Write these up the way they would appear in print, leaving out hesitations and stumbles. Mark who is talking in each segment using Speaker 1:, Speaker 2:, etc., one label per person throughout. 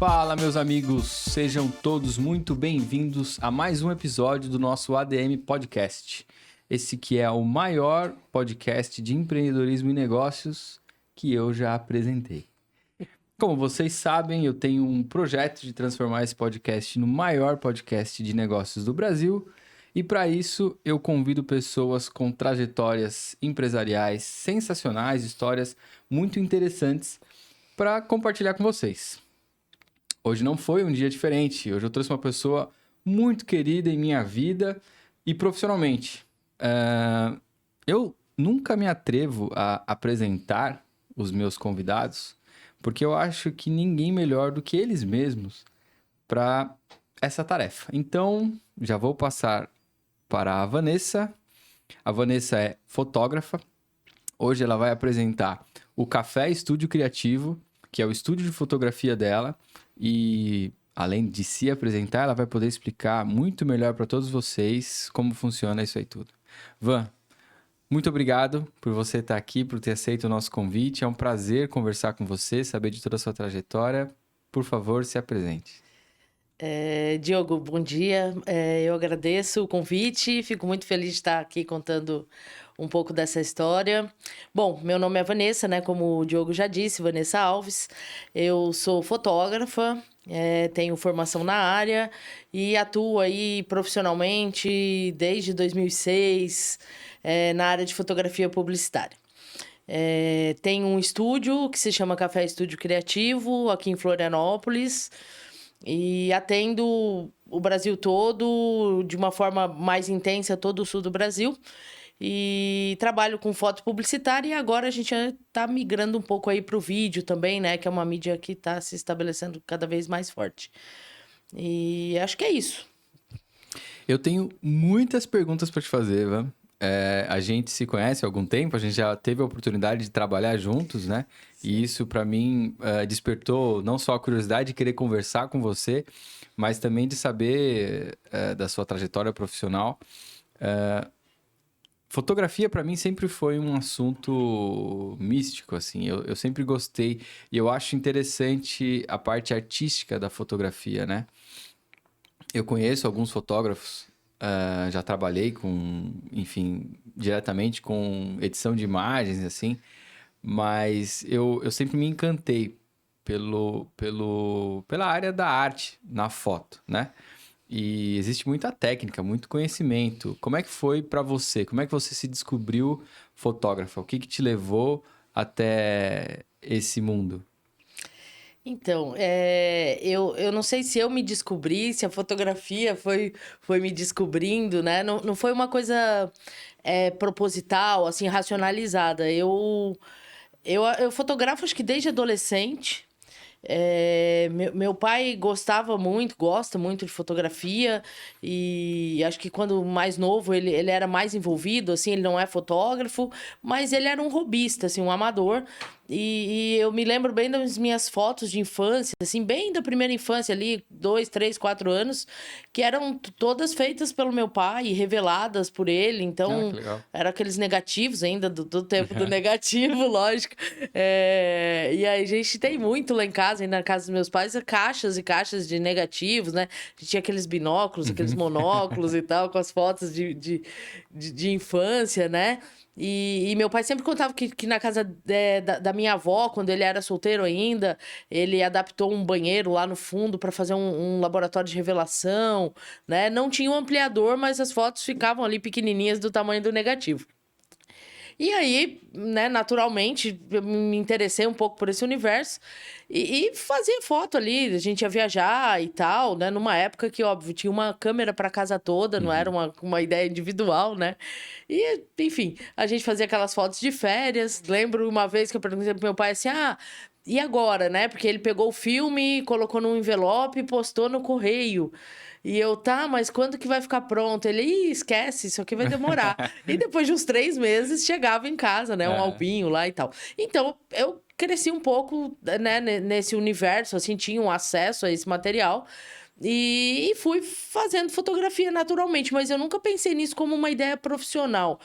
Speaker 1: Fala, meus amigos, sejam todos muito bem-vindos a mais um episódio do nosso ADM Podcast. Esse que é o maior podcast de empreendedorismo e negócios que eu já apresentei. Como vocês sabem, eu tenho um projeto de transformar esse podcast no maior podcast de negócios do Brasil. E para isso, eu convido pessoas com trajetórias empresariais sensacionais, histórias muito interessantes para compartilhar com vocês. Hoje não foi um dia diferente. Hoje eu trouxe uma pessoa muito querida em minha vida e profissionalmente. Eu nunca me atrevo a apresentar os meus convidados, porque eu acho que ninguém melhor do que eles mesmos para essa tarefa. Então, já vou passar para a Vanessa. A Vanessa é fotógrafa. Hoje ela vai apresentar o Café Estúdio Criativo, que é o estúdio de fotografia dela. E além de se apresentar, ela vai poder explicar muito melhor para todos vocês como funciona isso aí tudo. Van, muito obrigado por você estar aqui, por ter aceito o nosso convite. É um prazer conversar com você, saber de toda a sua trajetória. Por favor, se apresente.
Speaker 2: Diogo, bom dia. Eu agradeço o convite, fico muito feliz de estar aqui contando um pouco dessa história. Bom, meu nome é Vanessa, né? Como o Diogo já disse, Vanessa Alves. Eu sou fotógrafa, tenho formação na área e atuo aí profissionalmente desde 2006 na área de fotografia publicitária. Tenho um estúdio que se chama Café Estúdio Criativo, aqui em Florianópolis. E atendo o Brasil todo, de uma forma mais intensa, todo o sul do Brasil. E trabalho com foto publicitária e agora a gente está migrando um pouco aí para o vídeo também, né? Que é uma mídia que está se estabelecendo cada vez mais forte. E acho que é isso.
Speaker 1: Eu tenho muitas perguntas para te fazer, Van. A gente se conhece há algum tempo, a gente já teve a oportunidade de trabalhar juntos, né? Sim. E isso, para mim, despertou não só a curiosidade de querer conversar com você, mas também de saber da sua trajetória profissional. Fotografia, para mim, sempre foi um assunto místico, assim. Eu sempre gostei e eu acho interessante a parte artística da fotografia, né? Eu conheço alguns fotógrafos. Já trabalhei com, enfim, diretamente com edição de imagens, assim, mas eu sempre me encantei pela área da arte na foto, né? E existe muita técnica, muito conhecimento. Como é que foi para você? Como é que você se descobriu fotógrafa? O que te levou até esse mundo?
Speaker 2: Então, eu não sei se eu me descobri, se a fotografia foi me descobrindo, né? Não foi uma coisa proposital, assim, racionalizada. Eu fotografo, acho que desde adolescente. Meu pai gosta muito de fotografia e acho que quando mais novo ele era mais envolvido, assim, ele não é fotógrafo, mas ele era um hobbyista, assim, um amador. E eu me lembro bem das minhas fotos de infância, assim, bem da primeira infância ali, 2, 3, 4 anos, que eram todas feitas pelo meu pai e reveladas por ele. Então, eram aqueles negativos ainda, do tempo do negativo, lógico. E aí a gente tem muito lá em casa, ainda na casa dos meus pais, caixas e caixas de negativos, né? A gente tinha aqueles binóculos, aqueles monóculos e tal, com as fotos de infância, né? E meu pai sempre contava que na casa da minha avó, quando ele era solteiro ainda, ele adaptou um banheiro lá no fundo para fazer um laboratório de revelação, né? Não tinha um ampliador, mas as fotos ficavam ali pequenininhas do tamanho do negativo. E aí, né, naturalmente, eu me interessei um pouco por esse universo e fazia foto ali. A gente ia viajar e tal, né? Numa época que, óbvio, tinha uma câmera para casa toda, não era uma ideia individual, né? E, enfim, a gente fazia aquelas fotos de férias. Lembro uma vez que eu perguntei pro meu pai assim, e agora, né? Porque ele pegou o filme, colocou num envelope e postou no correio. E eu, mas quando que vai ficar pronto? Ele, esquece, isso aqui vai demorar. E depois de uns 3 meses, chegava em casa, né? Um albinho lá e tal. Então, eu cresci um pouco, né, nesse universo, assim, tinha um acesso a esse material. E fui fazendo fotografia naturalmente, mas eu nunca pensei nisso como uma ideia profissional.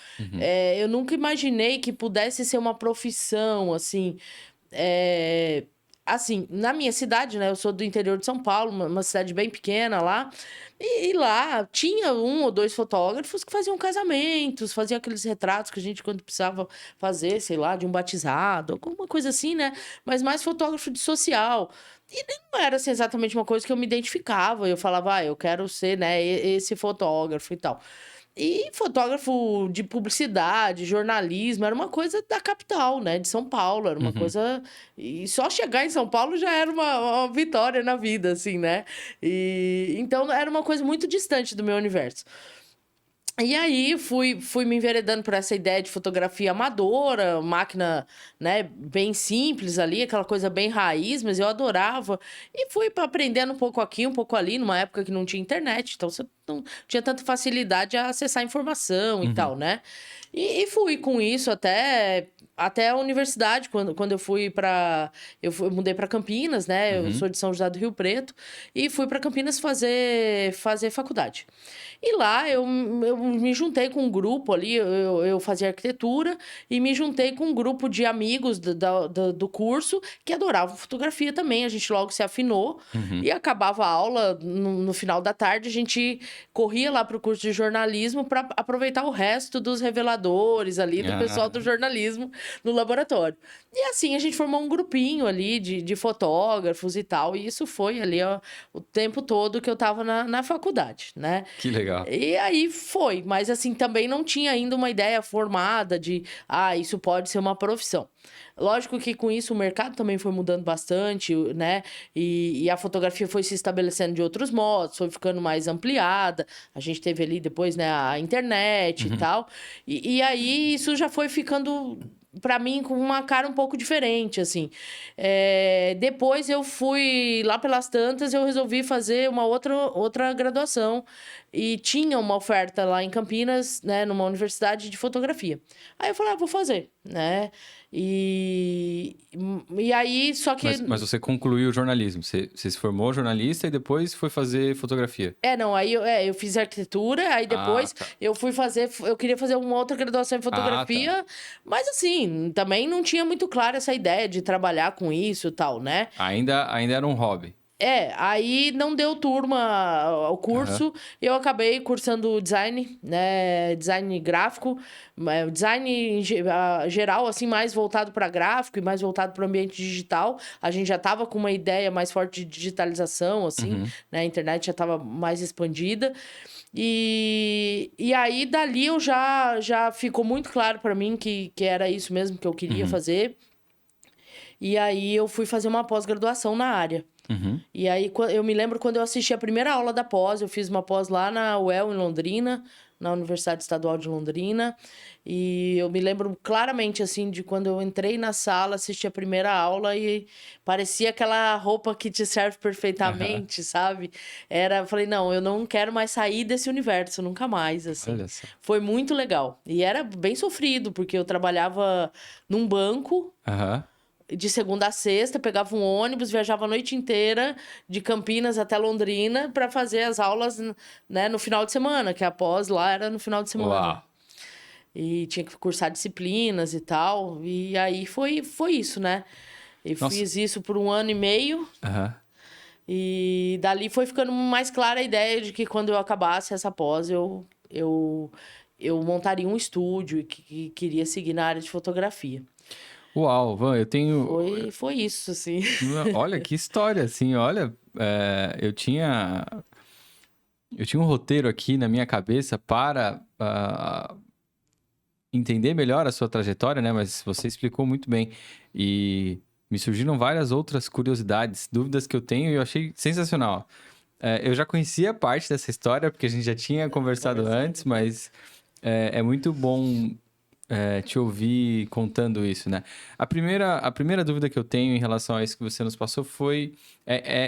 Speaker 2: Eu nunca imaginei que pudesse ser uma profissão, assim... assim, na minha cidade, né? Eu sou do interior de São Paulo, uma cidade bem pequena lá. E lá tinha 1 ou 2 fotógrafos que faziam casamentos, faziam aqueles retratos que a gente, quando precisava fazer, sei lá, de um batizado, alguma coisa assim, né? Mas mais fotógrafo de social. E não era assim, exatamente uma coisa que eu me identificava. Eu falava, eu quero ser, né, esse fotógrafo e tal. E fotógrafo de publicidade, jornalismo, era uma coisa da capital, né? De São Paulo, era uma coisa... E só chegar em São Paulo já era uma vitória na vida, assim, né? E então era uma coisa muito distante do meu universo. E aí fui me enveredando por essa ideia de fotografia amadora, máquina, né, bem simples ali, aquela coisa bem raiz, mas eu adorava. E fui aprendendo um pouco aqui, um pouco ali, numa época que não tinha internet, então você não tinha tanta facilidade a acessar informação e tal, né? E fui com isso até a universidade, quando eu fui para... Eu mudei para Campinas, né? Eu sou de São José do Rio Preto, e fui para Campinas fazer faculdade. E lá eu me juntei com um grupo ali, eu fazia arquitetura, e me juntei com um grupo de amigos do curso que adoravam fotografia também. A gente logo se afinou e acabava a aula no final da tarde, a gente corria lá para o curso de jornalismo para aproveitar o resto dos reveladores ali, do pessoal do jornalismo no laboratório. E assim, a gente formou um grupinho ali de fotógrafos e tal, e isso foi ali o tempo todo que eu tava na faculdade, né?
Speaker 1: Que legal.
Speaker 2: E aí foi, mas assim, também não tinha ainda uma ideia formada de, isso pode ser uma profissão. Lógico que com isso o mercado também foi mudando bastante, né? E a fotografia foi se estabelecendo de outros modos, foi ficando mais ampliada. A gente teve ali depois, né, a internet e tal. E aí isso já foi ficando, para mim, com uma cara um pouco diferente, assim. Depois eu fui, lá pelas tantas, eu resolvi fazer uma outra graduação. E tinha uma oferta lá em Campinas, né, numa universidade de fotografia. Aí eu falei, vou fazer, né? E aí, só que...
Speaker 1: Mas você concluiu o jornalismo. Você se formou jornalista e depois foi fazer fotografia.
Speaker 2: Não, aí eu fiz arquitetura, aí depois eu fui fazer... Eu queria fazer uma outra graduação em fotografia, mas assim, também não tinha muito claro essa ideia de trabalhar com isso e tal, né?
Speaker 1: Ainda era um hobby.
Speaker 2: Aí não deu turma o curso, eu acabei cursando design, né, design gráfico, design em geral, assim, mais voltado para gráfico e mais voltado para o ambiente digital. A gente já estava com uma ideia mais forte de digitalização, assim, né, a internet já estava mais expandida. E aí, dali, eu já ficou muito claro para mim que era isso mesmo que eu queria fazer. E aí, eu fui fazer uma pós-graduação na área. E aí, eu me lembro quando eu assisti a primeira aula da pós, eu fiz uma pós lá na UEL, em Londrina, na Universidade Estadual de Londrina. E eu me lembro claramente, assim, de quando eu entrei na sala, assisti a primeira aula e parecia aquela roupa que te serve perfeitamente, sabe? Falei, não, eu não quero mais sair desse universo, nunca mais, assim.
Speaker 1: Olha só.
Speaker 2: Foi muito legal. E era bem sofrido, porque eu trabalhava num banco... De segunda a sexta, pegava um ônibus, viajava a noite inteira de Campinas até Londrina para fazer as aulas, né, no final de semana, que a pós lá era no final de semana.
Speaker 1: Uau.
Speaker 2: E tinha que cursar disciplinas e tal. E aí foi isso, né? E fiz isso por 1 ano e meio. E dali foi ficando mais clara a ideia de que quando eu acabasse essa pós, eu montaria um estúdio e que queria seguir na área de fotografia.
Speaker 1: Uau, Van, eu tenho...
Speaker 2: Foi isso, assim.
Speaker 1: Olha, que história, assim, olha, eu tinha um roteiro aqui na minha cabeça para entender melhor a sua trajetória, né? Mas você explicou muito bem e me surgiram várias outras curiosidades, dúvidas que eu tenho e eu achei sensacional. Eu já conhecia parte dessa história, porque a gente já tinha conversado antes, mas é muito bom... te ouvir contando isso, né? A primeira dúvida que eu tenho em relação a isso que você nos passou foi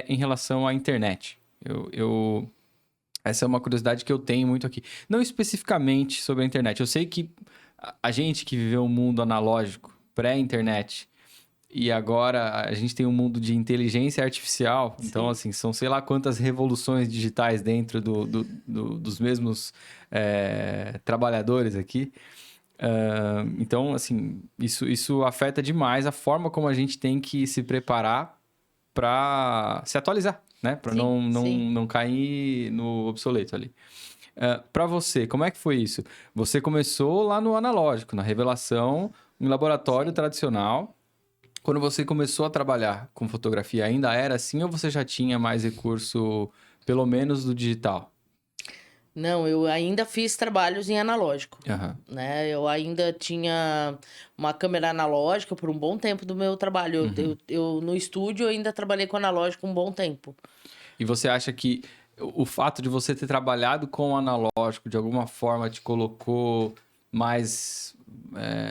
Speaker 1: em relação à internet. Essa é uma curiosidade que eu tenho muito aqui. Não especificamente sobre a internet. Eu sei que a gente que viveu um mundo analógico, pré-internet, e agora a gente tem um mundo de inteligência artificial. Sim. Então, assim, são sei lá quantas revoluções digitais dentro dos mesmos trabalhadores aqui. Então, assim, isso afeta demais a forma como a gente tem que se preparar para se atualizar, né? Para não cair no obsoleto ali. Para você, como é que foi isso? Você começou lá no analógico, na revelação, em laboratório tradicional. Quando você começou a trabalhar com fotografia, ainda era assim ou você já tinha mais recurso, pelo menos do digital?
Speaker 2: Não, eu ainda fiz trabalhos em analógico,
Speaker 1: Aham.
Speaker 2: né? Eu ainda tinha uma câmera analógica por um bom tempo do meu trabalho. Eu no estúdio eu ainda trabalhei com analógico um bom tempo.
Speaker 1: E você acha que o fato de você ter trabalhado com o analógico, de alguma forma, te colocou mais...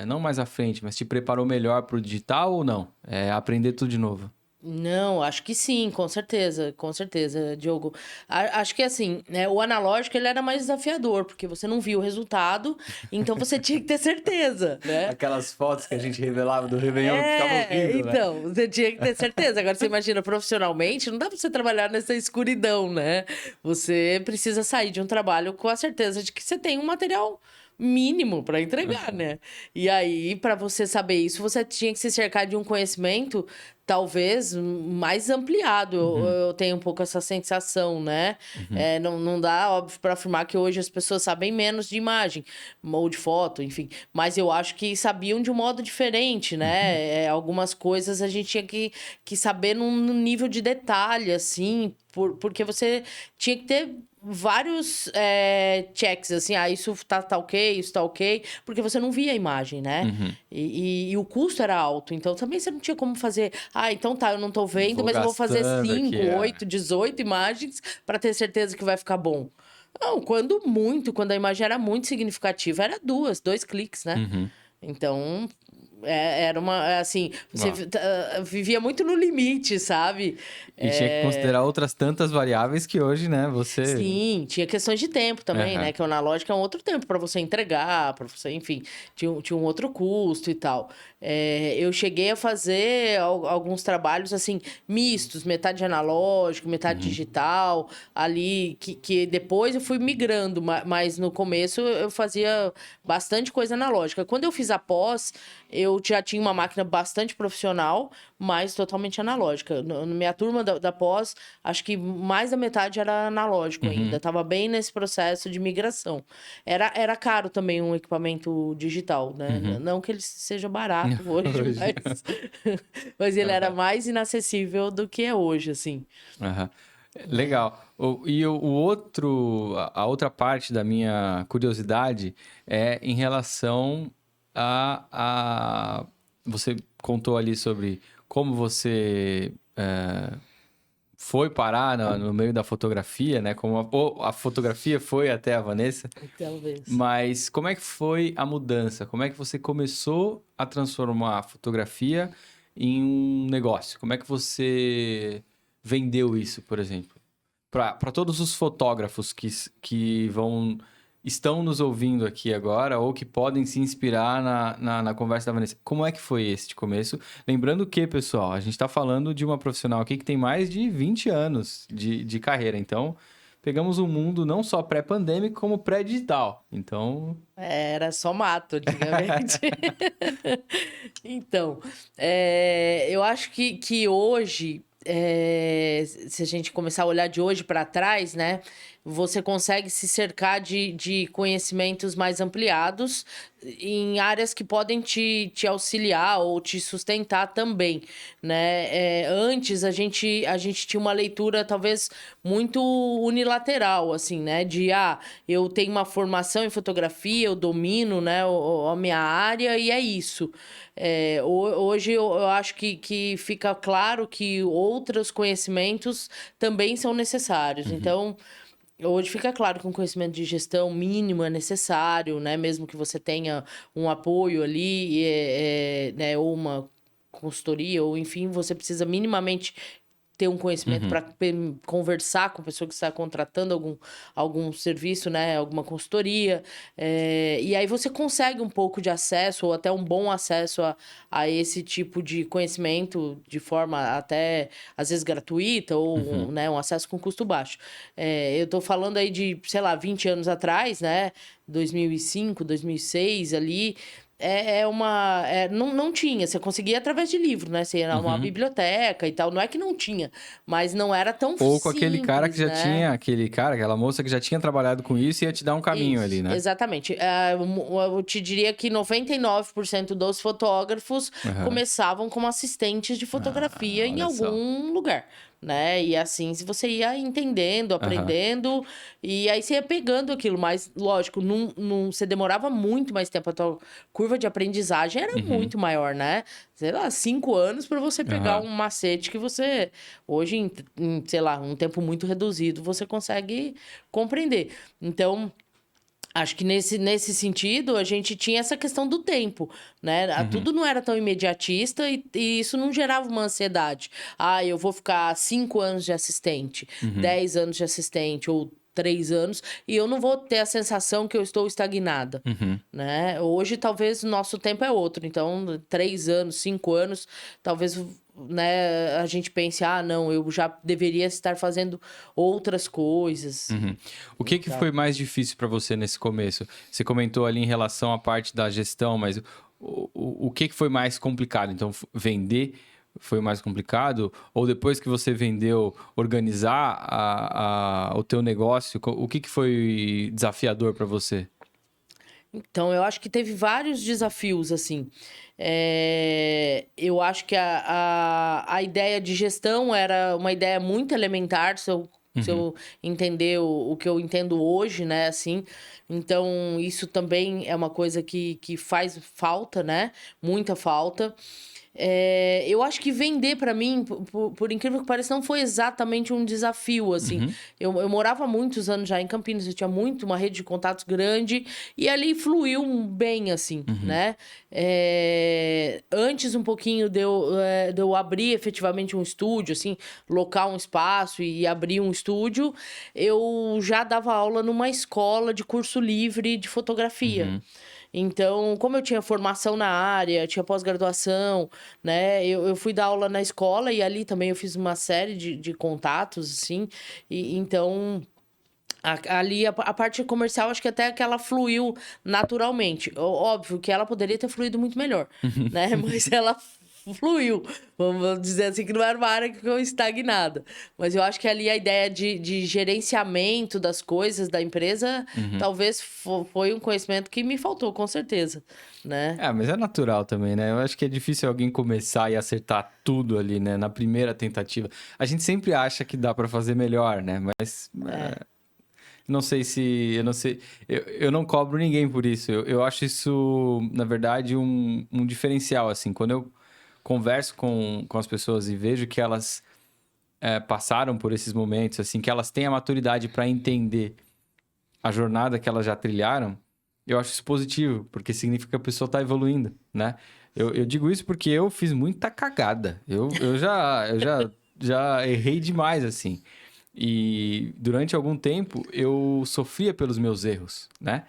Speaker 1: não mais à frente, mas te preparou melhor para o digital ou não? É aprender tudo de novo.
Speaker 2: Não, acho que sim, com certeza, Diogo. Acho que assim, né, o analógico ele era mais desafiador, porque você não via o resultado, então você tinha que ter certeza, né?
Speaker 1: Aquelas fotos que a gente revelava do Réveillon que ficavam horrível, né?
Speaker 2: Então, você tinha que ter certeza. Agora, você imagina, profissionalmente, não dá pra você trabalhar nessa escuridão, né? Você precisa sair de um trabalho com a certeza de que você tem um material mínimo para entregar, né? E aí, para você saber isso, você tinha que se cercar de um conhecimento talvez mais ampliado. Eu tenho um pouco essa sensação, né? Não dá, óbvio, para afirmar que hoje as pessoas sabem menos de imagem ou de foto, enfim. Mas eu acho que sabiam de um modo diferente, né? Algumas coisas a gente tinha que saber num nível de detalhe, assim, porque você tinha que ter vários checks, assim, isso tá ok, isso tá ok, porque você não via a imagem, né? E o custo era alto, então também você não tinha como fazer, então tá, eu não tô vendo, mas eu vou fazer 5, 8, 18 imagens para ter certeza que vai ficar bom. Não, quando a imagem era muito significativa, era dois cliques, né? Então, era assim, você vivia muito no limite, sabe?
Speaker 1: E tinha que considerar outras tantas variáveis que hoje, né, você...
Speaker 2: Sim, tinha questões de tempo também, né? Que o analógico é um outro tempo para você entregar, para você, enfim, tinha um outro custo e tal. Eu cheguei a fazer alguns trabalhos, assim, mistos, metade analógico, metade digital, ali, que depois eu fui migrando, mas no começo eu fazia bastante coisa analógica. Quando eu fiz a pós, eu já tinha uma máquina bastante profissional, mas totalmente analógica. Na minha turma da pós, acho que mais da metade era analógico ainda. Tava bem nesse processo de migração. Era caro também um equipamento digital, né? Não que ele seja barato hoje, mas ele era mais inacessível do que é hoje, assim.
Speaker 1: Legal. A outra parte da minha curiosidade é em relação a... Você contou ali sobre como você foi parar no meio da fotografia, né? Como a fotografia foi até a Vanessa.
Speaker 2: Talvez.
Speaker 1: Mas como é que foi a mudança? Como é que você começou a transformar a fotografia em um negócio? Como é que você vendeu isso, por exemplo? Para todos os fotógrafos que estão nos ouvindo aqui agora ou que podem se inspirar na conversa da Vanessa. Como é que foi esse começo? Lembrando que, pessoal, a gente está falando de uma profissional aqui que tem mais de 20 anos de carreira. Então, pegamos um mundo não só pré-pandêmico, como pré-digital. Então...
Speaker 2: Era só mato, antigamente. Então, eu acho que hoje, se a gente começar a olhar de hoje para trás, né? Você consegue se cercar de conhecimentos mais ampliados em áreas que podem te auxiliar ou te sustentar também, né? Antes, a gente tinha uma leitura talvez muito unilateral, assim, né? Eu tenho uma formação em fotografia, eu domino, né, a minha área e é isso. Hoje eu acho que fica claro que outros conhecimentos também são necessários. Então, hoje fica claro que um conhecimento de gestão mínimo é necessário, né? Mesmo que você tenha um apoio ali, né? Ou uma consultoria, ou enfim, você precisa minimamente ter um conhecimento para conversar com a pessoa que está contratando algum serviço, né? Alguma consultoria. E aí você consegue um pouco de acesso, ou até um bom acesso a esse tipo de conhecimento de forma até, às vezes, gratuita, ou né, um acesso com custo baixo. Eu estou falando aí de, sei lá, 20 anos atrás, né? 2005, 2006, ali... não tinha, você conseguia através de livro, né? Você ia numa biblioteca e tal, não é que não tinha, mas não era tão
Speaker 1: Ou com aquele cara que já
Speaker 2: né?
Speaker 1: tinha, aquela moça que já tinha trabalhado com isso e ia te dar um caminho ali, né?
Speaker 2: Exatamente. Eu te diria que 99% dos fotógrafos começavam como assistentes de fotografia em algum lugar, né? E assim, se você ia entendendo, aprendendo, e aí você ia pegando aquilo. Mas, lógico, você demorava muito mais tempo. A tua curva de aprendizagem era muito maior, né? Sei lá, 5 anos para você pegar um macete que você, hoje, sei lá, um tempo muito reduzido, você consegue compreender. Então, acho que nesse sentido, a gente tinha essa questão do tempo, né? Tudo não era tão imediatista e isso não gerava uma ansiedade. Ah, eu vou ficar 5 anos de assistente, 10 anos de assistente, ou 3 anos, e eu não vou ter a sensação que eu estou estagnada, né? Hoje, talvez, o nosso tempo é outro. Então, 3 anos, 5 anos, talvez, né, a gente pense, não, eu já deveria estar fazendo outras coisas.
Speaker 1: O que foi mais difícil para você nesse começo? Você comentou ali em relação à parte da gestão, mas o que foi mais complicado? Então, vender foi mais complicado? Ou depois que você vendeu, organizar o teu negócio, o que foi desafiador para você?
Speaker 2: Então, eu acho que teve vários desafios, assim. Eu acho que a ideia de gestão era uma ideia muito elementar, se eu entender o que eu entendo hoje, né, assim. Então, isso também é uma coisa que faz falta, né? Muita falta. Eu acho que vender para mim, por incrível que pareça, não foi exatamente um desafio, assim. Eu morava muitos anos já em Campinas, eu tinha uma rede de contatos grande e ali fluiu bem, assim, né? Antes um pouquinho de eu abrir efetivamente um estúdio, assim, locar um espaço e abrir um estúdio, eu já dava aula numa escola de curso livre de fotografia. Então, como eu tinha formação na área, tinha pós-graduação, né? Eu fui dar aula na escola e ali também eu fiz uma série de contatos, assim. Então, ali a parte comercial, acho que até que ela fluiu naturalmente. Óbvio que ela poderia ter fluído muito melhor, né? Mas ela fluiu. Vamos dizer assim, que não era uma área que ficou estagnada. Mas eu acho que ali a ideia de gerenciamento das coisas da empresa, talvez foi um conhecimento que me faltou, com certeza, né?
Speaker 1: Mas é natural também, né? Eu acho que é difícil alguém começar e acertar tudo ali, né? Na primeira tentativa. A gente sempre acha que dá para fazer melhor, né? Mas... não sei se... Eu não sei... Eu não cobro ninguém por isso. Eu acho isso, na verdade, um diferencial, assim. Quando eu converso com as pessoas e vejo que elas passaram por esses momentos, assim, que elas têm a maturidade para entender a jornada que elas já trilharam, eu acho isso positivo, porque significa que a pessoa está evoluindo, né? Eu digo isso porque eu fiz muita cagada. Eu já errei demais, assim. E durante algum tempo eu sofria pelos meus erros, né?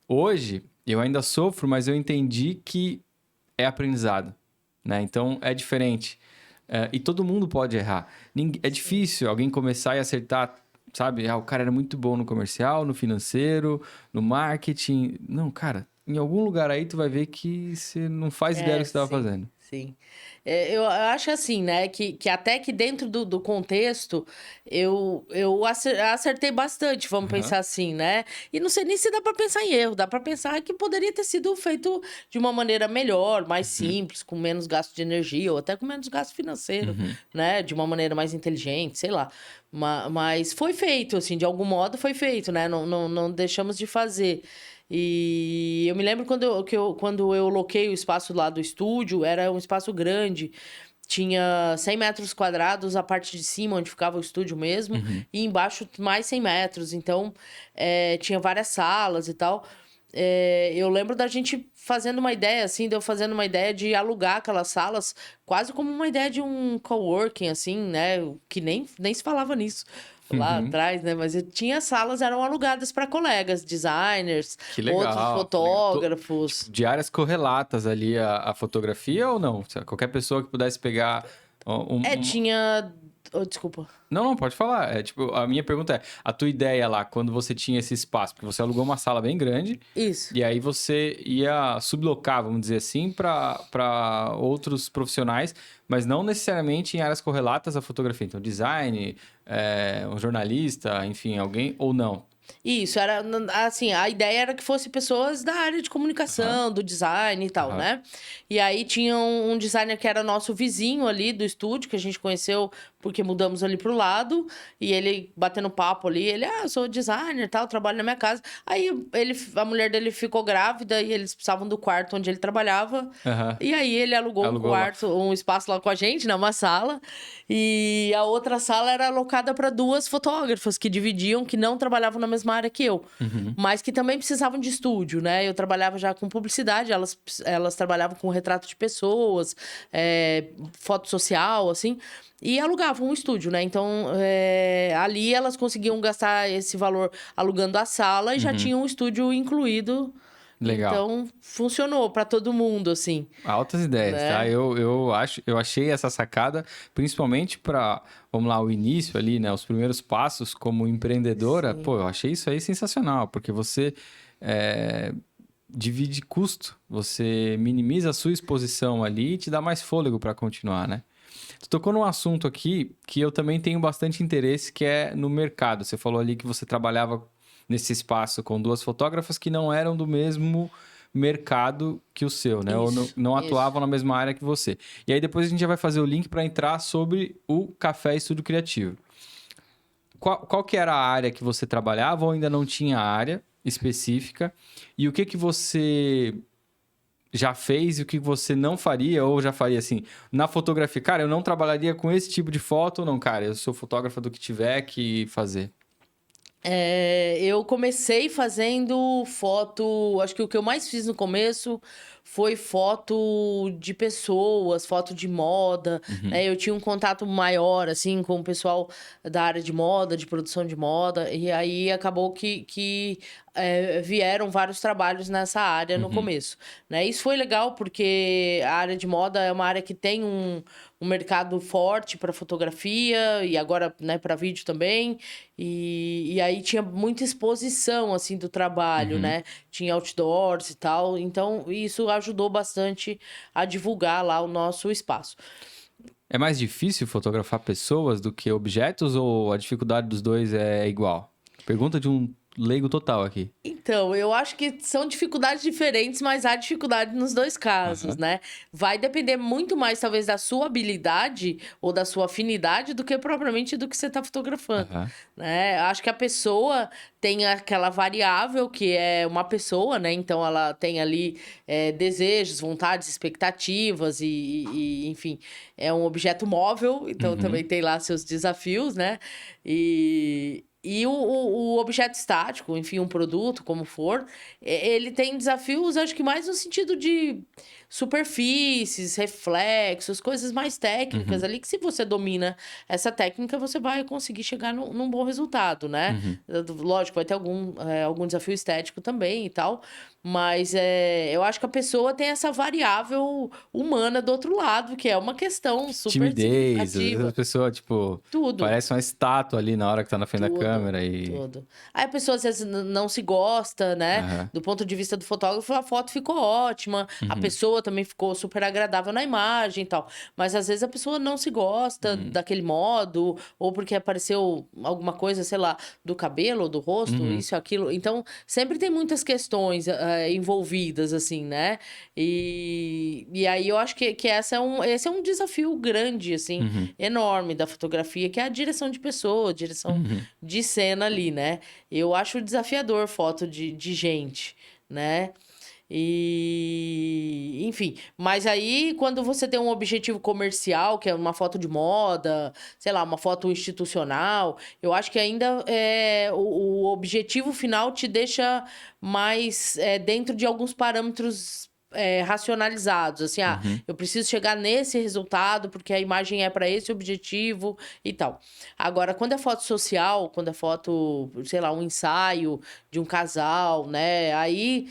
Speaker 1: Hoje eu ainda sofro, mas eu entendi que é aprendizado, né? Então é diferente. E todo mundo pode errar. É difícil alguém começar e acertar, sabe? O cara era muito bom no comercial, no financeiro, no marketing. Não, cara, em algum lugar aí tu vai ver que você não faz ideia do que você estava fazendo.
Speaker 2: Sim. Eu acho assim, né? Que até que dentro do contexto, eu acertei bastante, vamos pensar assim, né? E não sei nem se dá para pensar em erro, dá para pensar que poderia ter sido feito de uma maneira melhor, mais simples, com menos gasto de energia, ou até com menos gasto financeiro, né? De uma maneira mais inteligente, sei lá. Mas foi feito, assim, de algum modo foi feito, né? Não deixamos de fazer. E eu me lembro quando eu loquei o espaço lá do estúdio, era um espaço grande, tinha 100 metros quadrados a parte de cima, onde ficava o estúdio mesmo, e embaixo mais 100 metros, então tinha várias salas e tal. Eu lembro da gente fazendo uma ideia, assim, de eu fazendo uma ideia de alugar aquelas salas, quase como uma ideia de um coworking, assim, né, que nem se falava nisso lá atrás, né? Mas tinha salas, eram alugadas para colegas, designers,
Speaker 1: Que legal,
Speaker 2: outros fotógrafos.
Speaker 1: Tipo, de áreas correlatas ali a fotografia ou não? Qualquer pessoa que pudesse pegar...
Speaker 2: Tinha Desculpa.
Speaker 1: Não, pode falar. Tipo, a minha pergunta é, a tua ideia lá, quando você tinha esse espaço, porque você alugou uma sala bem grande,
Speaker 2: Isso.
Speaker 1: e aí você ia sublocar, vamos dizer assim, para outros profissionais, mas não necessariamente em áreas correlatas à fotografia. Então, design, um jornalista, enfim, alguém, ou não.
Speaker 2: Isso, era assim, a ideia era que fosse pessoas da área de comunicação, do design e tal,
Speaker 1: Aham.
Speaker 2: né? E aí tinha um designer que era nosso vizinho ali do estúdio, que a gente conheceu porque mudamos ali pro lado, e ele batendo papo ali, ele, eu sou designer e tal, trabalho na minha casa. Aí a mulher dele ficou grávida e eles precisavam do quarto onde ele trabalhava.
Speaker 1: Aham.
Speaker 2: E aí ele alugou um
Speaker 1: Alugou lá.
Speaker 2: quarto, um espaço lá com a gente, né? Uma sala. E a outra sala era alocada para duas fotógrafas que dividiam, que não trabalhavam na mesma área que eu.
Speaker 1: Uhum.
Speaker 2: Mas que também precisavam de estúdio, né? Eu trabalhava já com publicidade, elas trabalhavam com retrato de pessoas, foto social, assim. E alugavam um estúdio, né? Então, ali elas conseguiam gastar esse valor alugando a sala e já tinham um estúdio incluído.
Speaker 1: Legal.
Speaker 2: Então, funcionou para todo mundo, assim.
Speaker 1: Altas ideias,
Speaker 2: Né?
Speaker 1: tá? Eu achei essa sacada, principalmente para, vamos lá, o início ali, né? Os primeiros passos como empreendedora.
Speaker 2: Sim.
Speaker 1: Pô, eu achei isso aí sensacional, porque você divide custo, você minimiza a sua exposição ali e te dá mais fôlego para continuar, né? Tu tocou num assunto aqui que eu também tenho bastante interesse, que é no mercado. Você falou ali que você trabalhava nesse espaço com duas fotógrafas que não eram do mesmo mercado que o seu, né? Ou
Speaker 2: Isso,
Speaker 1: não
Speaker 2: isso.
Speaker 1: atuavam na mesma área que você. E aí depois a gente já vai fazer o link para entrar sobre o Café Estúdio Criativo. Qual que era a área que você trabalhava ou ainda não tinha área específica? E o que você já fez e o que você não faria ou já faria assim? Na fotografia, cara, eu não trabalharia com esse tipo de foto ou não, cara? Eu sou fotógrafa do que tiver que fazer.
Speaker 2: Eu comecei fazendo foto. Acho que o que eu mais fiz no começo foi foto de pessoas, foto de moda, né? Eu tinha um contato maior, assim, com o pessoal da área de moda, de produção de moda, e aí acabou que vieram vários trabalhos nessa área no começo, né? Isso foi legal porque a área de moda é uma área que tem um mercado forte para fotografia e agora, né, para vídeo também. E aí tinha muita exposição, assim, do trabalho, né? Tinha outdoors e tal. Então, isso ajudou bastante a divulgar lá o nosso espaço.
Speaker 1: É mais difícil fotografar pessoas do que objetos ou a dificuldade dos dois é igual? Pergunta de um leigo total aqui.
Speaker 2: Então, eu acho que são dificuldades diferentes, mas há dificuldade nos dois casos,
Speaker 1: Aham.
Speaker 2: né? Vai depender muito mais, talvez, da sua habilidade ou da sua afinidade do que propriamente do que você está fotografando,
Speaker 1: Aham.
Speaker 2: né? Acho que a pessoa tem aquela variável que é uma pessoa, né? Então, ela tem ali desejos, vontades, expectativas enfim, é um objeto móvel, então também tem lá seus desafios, né? E o objeto estático, enfim, um produto, como for, ele tem desafios, acho que mais no sentido de superfícies, reflexos, coisas mais técnicas ali, que se você domina essa técnica, você vai conseguir chegar num bom resultado, né? Lógico, vai ter algum desafio estético também e tal, mas eu acho que a pessoa tem essa variável humana do outro lado, que é uma questão super
Speaker 1: Timidez, às vezes a
Speaker 2: significativa.
Speaker 1: pessoa, tipo,
Speaker 2: Tudo.
Speaker 1: parece uma estátua ali na hora que tá na frente da câmera e...
Speaker 2: Tudo. Aí a pessoa às vezes não se gosta, né?
Speaker 1: Aham.
Speaker 2: Do ponto de vista do fotógrafo, a foto ficou ótima, a pessoa também ficou super agradável na imagem e tal. Mas às vezes a pessoa não se gosta daquele modo, ou porque apareceu alguma coisa, sei lá, do cabelo ou do rosto, isso e aquilo. Então, sempre tem muitas questões envolvidas, assim, né? E aí eu acho que esse é um desafio grande, assim, enorme da fotografia, que é a direção de pessoa, direção de cena ali, né? Eu acho desafiador foto de gente, né? Enfim, mas aí quando você tem um objetivo comercial, que é uma foto de moda, sei lá, uma foto institucional, eu acho que ainda o objetivo final te deixa mais dentro de alguns parâmetros racionalizados, assim, eu preciso chegar nesse resultado porque a imagem é para esse objetivo e tal. Agora, quando é foto social, quando é foto, sei lá, um ensaio de um casal, né? Aí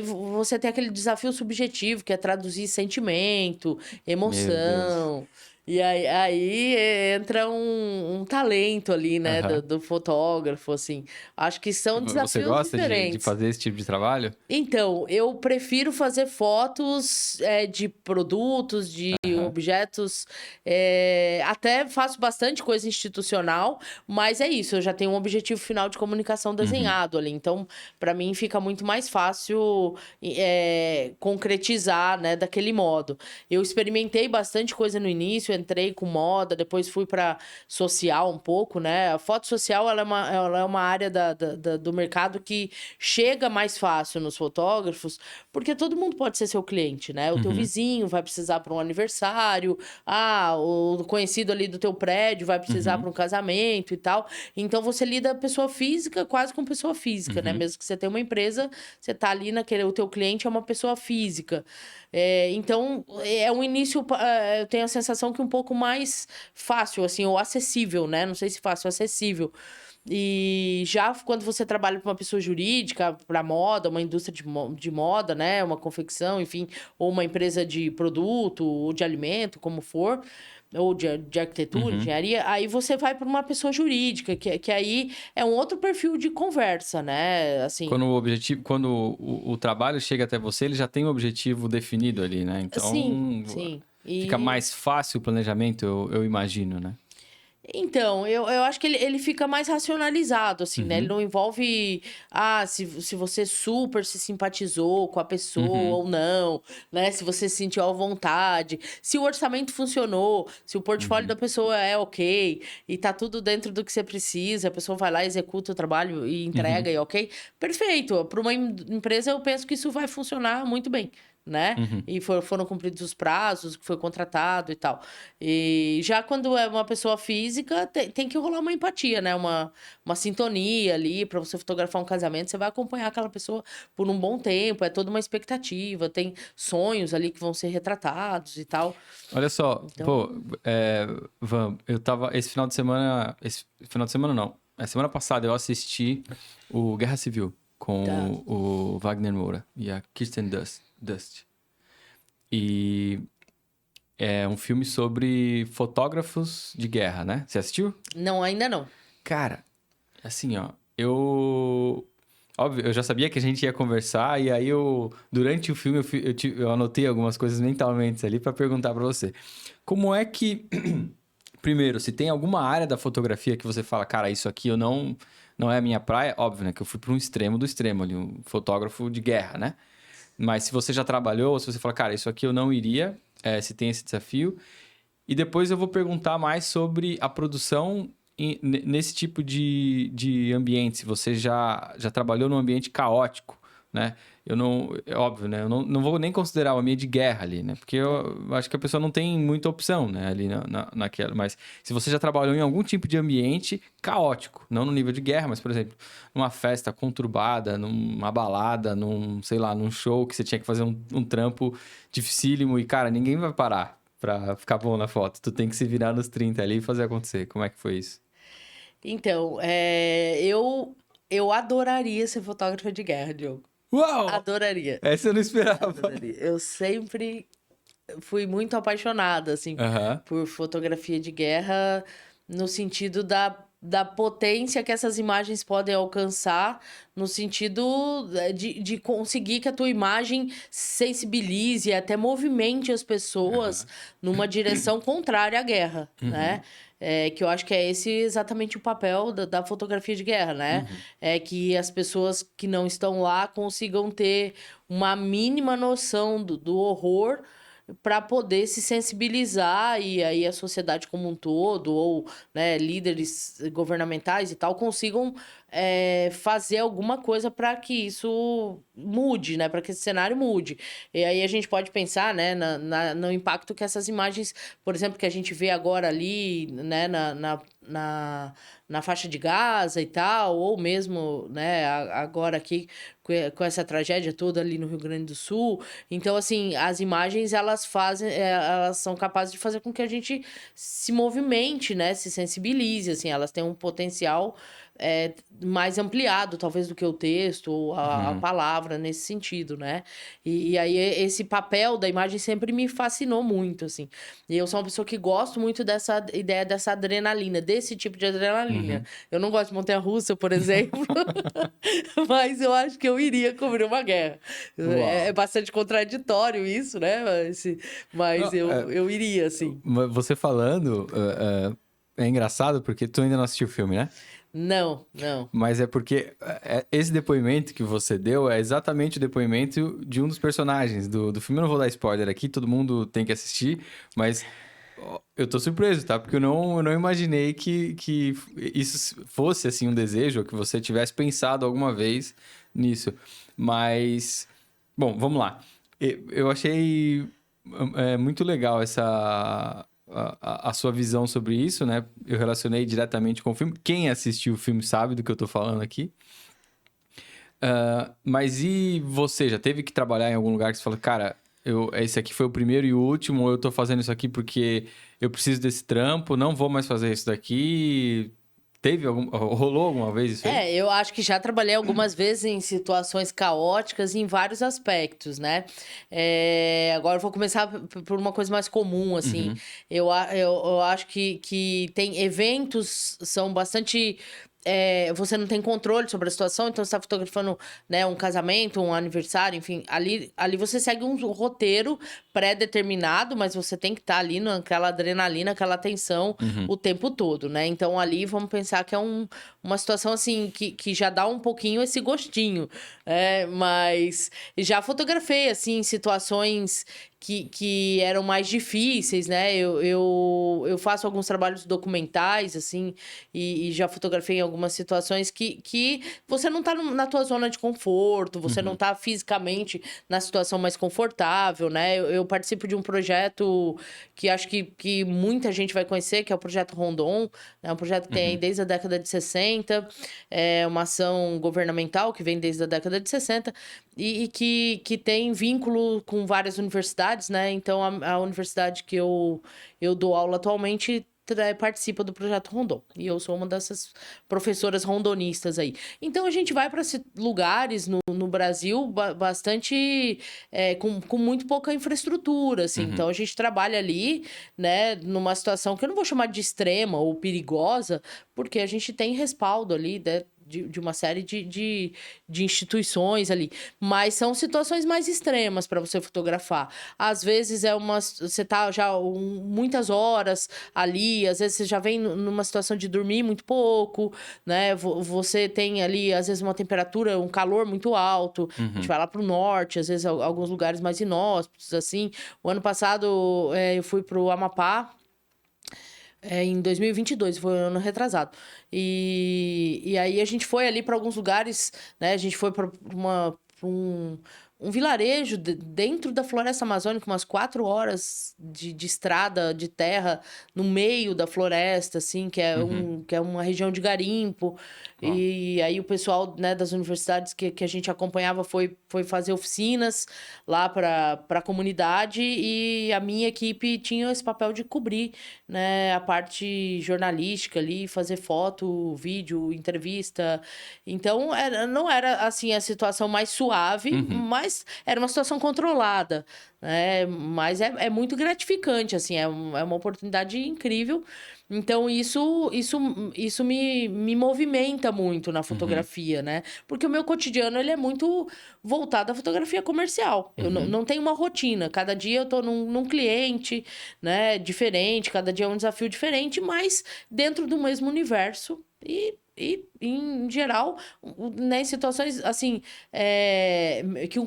Speaker 2: você tem aquele desafio subjetivo, que é traduzir sentimento,
Speaker 1: Meu Deus.
Speaker 2: emoção. E aí entra um talento ali, né, do fotógrafo, assim. Acho que são
Speaker 1: Você
Speaker 2: desafios
Speaker 1: gosta de
Speaker 2: diferentes.
Speaker 1: fazer esse tipo de trabalho?
Speaker 2: Então, eu prefiro fazer fotos de produtos, de
Speaker 1: Aham.
Speaker 2: objetos. Até faço bastante coisa institucional, mas é isso, eu já tenho um objetivo final de comunicação desenhado ali. Então, para mim, fica muito mais fácil concretizar, né, daquele modo. Eu experimentei bastante coisa no início, entrei com moda, depois fui para social um pouco, né? A foto social ela é uma área do mercado que chega mais fácil nos fotógrafos, porque todo mundo pode ser seu cliente, né? O teu vizinho vai precisar para um aniversário, o conhecido ali do teu prédio vai precisar para um casamento e tal. Então você lida pessoa física quase com pessoa física, né? Mesmo que você tenha uma empresa, você tá ali o teu cliente é uma pessoa física. Então, é um início, eu tenho a sensação que um pouco mais fácil, assim, ou acessível, né? Não sei se fácil, acessível. E já quando você trabalha para uma pessoa jurídica, para moda, uma indústria de moda, né? Uma confecção, enfim, ou uma empresa de produto, ou de alimento, como for, ou de arquitetura, engenharia, aí você vai para uma pessoa jurídica, que aí é um outro perfil de conversa, né? Assim,
Speaker 1: Quando o trabalho chega até você, ele já tem um objetivo definido ali, né?
Speaker 2: sim,
Speaker 1: Então,
Speaker 2: sim.
Speaker 1: fica mais fácil o planejamento, eu imagino, né?
Speaker 2: Então, eu acho que ele fica mais racionalizado, assim, né? Ele não envolve, se você super se simpatizou com a pessoa ou não, né? Se você se sentiu à vontade, se o orçamento funcionou, se o portfólio da pessoa é ok, e tá tudo dentro do que você precisa, a pessoa vai lá, executa o trabalho e entrega e ok. Perfeito. Para uma empresa, eu penso que isso vai funcionar muito bem, né? E foram cumpridos os prazos, o que foi contratado e tal. E já quando é uma pessoa física, tem que rolar uma empatia, né? Uma sintonia ali. Para você fotografar um casamento, você vai acompanhar aquela pessoa por um bom tempo. É toda uma expectativa. Tem sonhos ali que vão ser retratados e tal.
Speaker 1: Olha só,
Speaker 2: Então,
Speaker 1: pô, Van, eu tava esse final de semana não, semana passada eu assisti o Guerra Civil com
Speaker 2: tá.
Speaker 1: o Wagner Moura e a Kirsten Dust. E é um filme sobre fotógrafos de guerra, né? Você assistiu?
Speaker 2: Não, ainda não.
Speaker 1: Cara, assim, ó, óbvio, eu já sabia que a gente ia conversar, e aí durante o filme, eu anotei algumas coisas mentalmente ali pra perguntar pra você. Como é que, primeiro, se tem alguma área da fotografia que você fala, cara, isso aqui não é a minha praia, óbvio, né? Que eu fui para um extremo do extremo ali, um fotógrafo de guerra, né? Mas se você já trabalhou, ou se você fala, cara, isso aqui eu não iria, se tem esse desafio. E depois eu vou perguntar mais sobre a produção nesse tipo de ambiente. Se você já trabalhou num ambiente caótico, né? É óbvio, né? Eu não vou nem considerar o ambiente de guerra ali, né? Porque eu acho que a pessoa não tem muita opção, né? Ali naquela. Mas se você já trabalhou em algum tipo de ambiente caótico, não no nível de guerra, mas, por exemplo, numa festa conturbada, numa balada, sei lá, num show que você tinha que fazer um trampo dificílimo e, cara, ninguém vai parar pra ficar bom na foto. Tu tem que se virar nos 30 ali e fazer acontecer. Como é que foi isso?
Speaker 2: Então, eu adoraria ser fotógrafa de guerra, Diogo.
Speaker 1: Uau!
Speaker 2: Adoraria.
Speaker 1: Essa eu não esperava.
Speaker 2: Adoraria. Eu sempre fui muito apaixonada, assim,
Speaker 1: Aham.
Speaker 2: por fotografia de guerra, no sentido da potência que essas imagens podem alcançar, no sentido de conseguir que a tua imagem sensibilize, até movimente as pessoas numa direção contrária à guerra, né? Que eu acho que é esse exatamente o papel da fotografia de guerra, né? É que as pessoas que não estão lá consigam ter uma mínima noção do horror para poder se sensibilizar e aí a sociedade como um todo, ou né, líderes governamentais e tal, consigam fazer alguma coisa para que isso mude, né? Para que esse cenário mude. E aí a gente pode pensar, né, no impacto que essas imagens, por exemplo, que a gente vê agora ali, né, na faixa de Gaza e tal, ou mesmo, né, agora aqui com essa tragédia toda ali no Rio Grande do Sul. Então, assim, as imagens, elas são capazes de fazer com que a gente se movimente, né, se sensibilize, assim, elas têm um potencial mais ampliado, talvez, do que o texto ou a palavra, nesse sentido, né? E aí, esse papel da imagem sempre me fascinou muito, assim. E eu sou uma pessoa que gosto muito dessa ideia dessa adrenalina, desse tipo de adrenalina. Eu não gosto de montanha-russa, por exemplo, mas eu acho que eu iria cobrir uma guerra. É bastante contraditório isso, né? Mas eu iria, assim.
Speaker 1: Você falando, é engraçado porque tu ainda não assistiu o filme, né?
Speaker 2: Não, não.
Speaker 1: Mas é porque esse depoimento que você deu é exatamente o depoimento de um dos personagens do filme. Eu não vou dar spoiler aqui, todo mundo tem que assistir, mas eu tô surpreso, tá? Porque eu não imaginei que isso fosse, assim, um desejo, ou que você tivesse pensado alguma vez nisso. Mas, bom, vamos lá. Eu achei muito legal a sua visão sobre isso, né? Eu relacionei diretamente com o filme. Quem assistiu o filme sabe do que eu tô falando aqui. Mas e você? Já teve que trabalhar em algum lugar que você fala, cara, esse aqui foi o primeiro e o último, ou eu tô fazendo isso aqui porque eu preciso desse trampo, não vou mais fazer isso daqui? Rolou alguma vez isso aí?
Speaker 2: Eu acho que já trabalhei algumas vezes em situações caóticas em vários aspectos, né? Agora eu vou começar por uma coisa mais comum, assim. Eu acho que tem eventos, são bastante... você não tem controle sobre a situação, então você está fotografando, né, um casamento, um aniversário, enfim. Ali você segue um roteiro pré-determinado, mas você tem que estar ali naquela adrenalina, aquela tensão o tempo todo, né? Então ali vamos pensar que é uma situação assim que já dá um pouquinho esse gostinho. Mas já fotografei assim situações que eram mais difíceis, né? Eu faço alguns trabalhos documentais, assim, e já fotografei em algumas situações que você não tá na tua zona de conforto, você não tá fisicamente na situação mais confortável, né? Eu participo de um projeto que acho que muita gente vai conhecer, que é o Projeto Rondon. É um projeto que tem aí desde a década de 60, é uma ação governamental que vem desde a década de 60 e que tem vínculo com várias universidades, né? Então, a universidade que eu dou aula atualmente participa do Projeto Rondon. E eu sou uma dessas professoras rondonistas aí. Então, a gente vai para lugares no Brasil bastante... com muito pouca infraestrutura, assim. Então, a gente trabalha ali, né? Numa situação que eu não vou chamar de extrema ou perigosa, porque a gente tem respaldo ali, né? De uma série de instituições ali. Mas são situações mais extremas para você fotografar. Às vezes você tá já muitas horas ali, às vezes você já vem numa situação de dormir muito pouco, né? Você tem ali, às vezes, uma temperatura, um calor muito alto. A gente vai lá pro norte, às vezes alguns lugares mais inóspitos, assim. O ano passado eu fui pro Amapá, em 2022, foi um ano retrasado. E aí a gente foi ali para alguns lugares, né? A gente foi para um vilarejo dentro da floresta amazônica, umas 4 horas de estrada de terra no meio da floresta, assim, que é uma região de garimpo. E aí o pessoal, né, das universidades que a gente acompanhava foi fazer oficinas lá para a comunidade, e a minha equipe tinha esse papel de cobrir, né, a parte jornalística ali, fazer foto, vídeo, entrevista. Então, não era assim a situação mais suave, mas era uma situação controlada, né? Mas é muito gratificante, assim, é uma oportunidade incrível. Então, isso me movimenta muito na fotografia, né? Porque o meu cotidiano, ele é muito voltado à fotografia comercial. Eu não tenho uma rotina. Cada dia eu tô num cliente, né? Diferente, cada dia é um desafio diferente, mas dentro do mesmo universo. E, em geral, né, em situações, assim,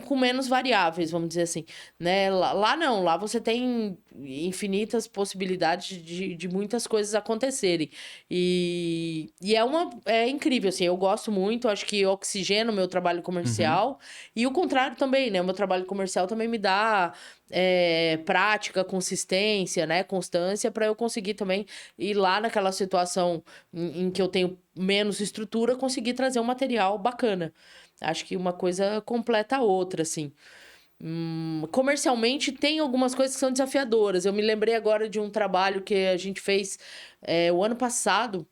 Speaker 2: com menos variáveis, vamos dizer assim, né? Lá não, lá você tem infinitas possibilidades de muitas coisas acontecerem. E é incrível, assim, eu gosto muito, acho que oxigena o meu trabalho comercial. E o contrário também, né? O meu trabalho comercial também me dá prática, consistência, né? Constância, para eu conseguir também ir lá naquela situação em que eu tenho menos estrutura, conseguir trazer um material bacana. Acho que uma coisa completa a outra, assim. Comercialmente, tem algumas coisas que são desafiadoras. Eu me lembrei agora de um trabalho que a gente fez o ano passado.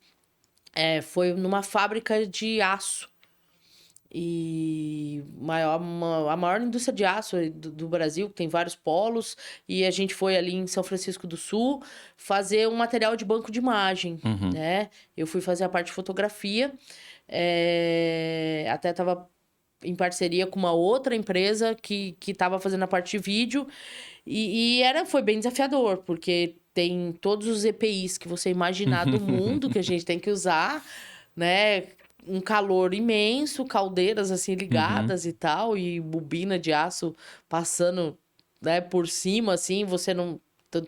Speaker 2: Foi numa fábrica de aço. E a maior indústria de aço do Brasil, que tem vários polos, e a gente foi ali em São Francisco do Sul fazer um material de banco de imagem, né? Eu fui fazer a parte de fotografia, até estava em parceria com uma outra empresa que estava fazendo a parte de vídeo, foi bem desafiador, porque tem todos os EPIs que você imaginar do mundo que a gente tem que usar, né? Um calor imenso, caldeiras assim ligadas e tal, e bobina de aço passando, né, por cima, assim, você não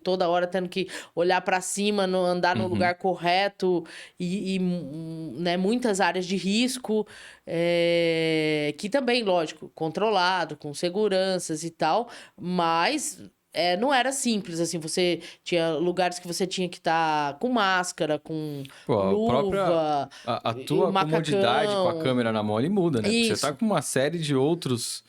Speaker 2: toda hora tendo que olhar para cima, andar no lugar correto né, muitas áreas de risco, que também, lógico, controlado, com seguranças e tal, mas não era simples, assim, você tinha lugares que você tinha que estar com máscara, com luva,
Speaker 1: a tua comodidade com a câmera na mão, ele muda, né? Porque você tá com uma série de outros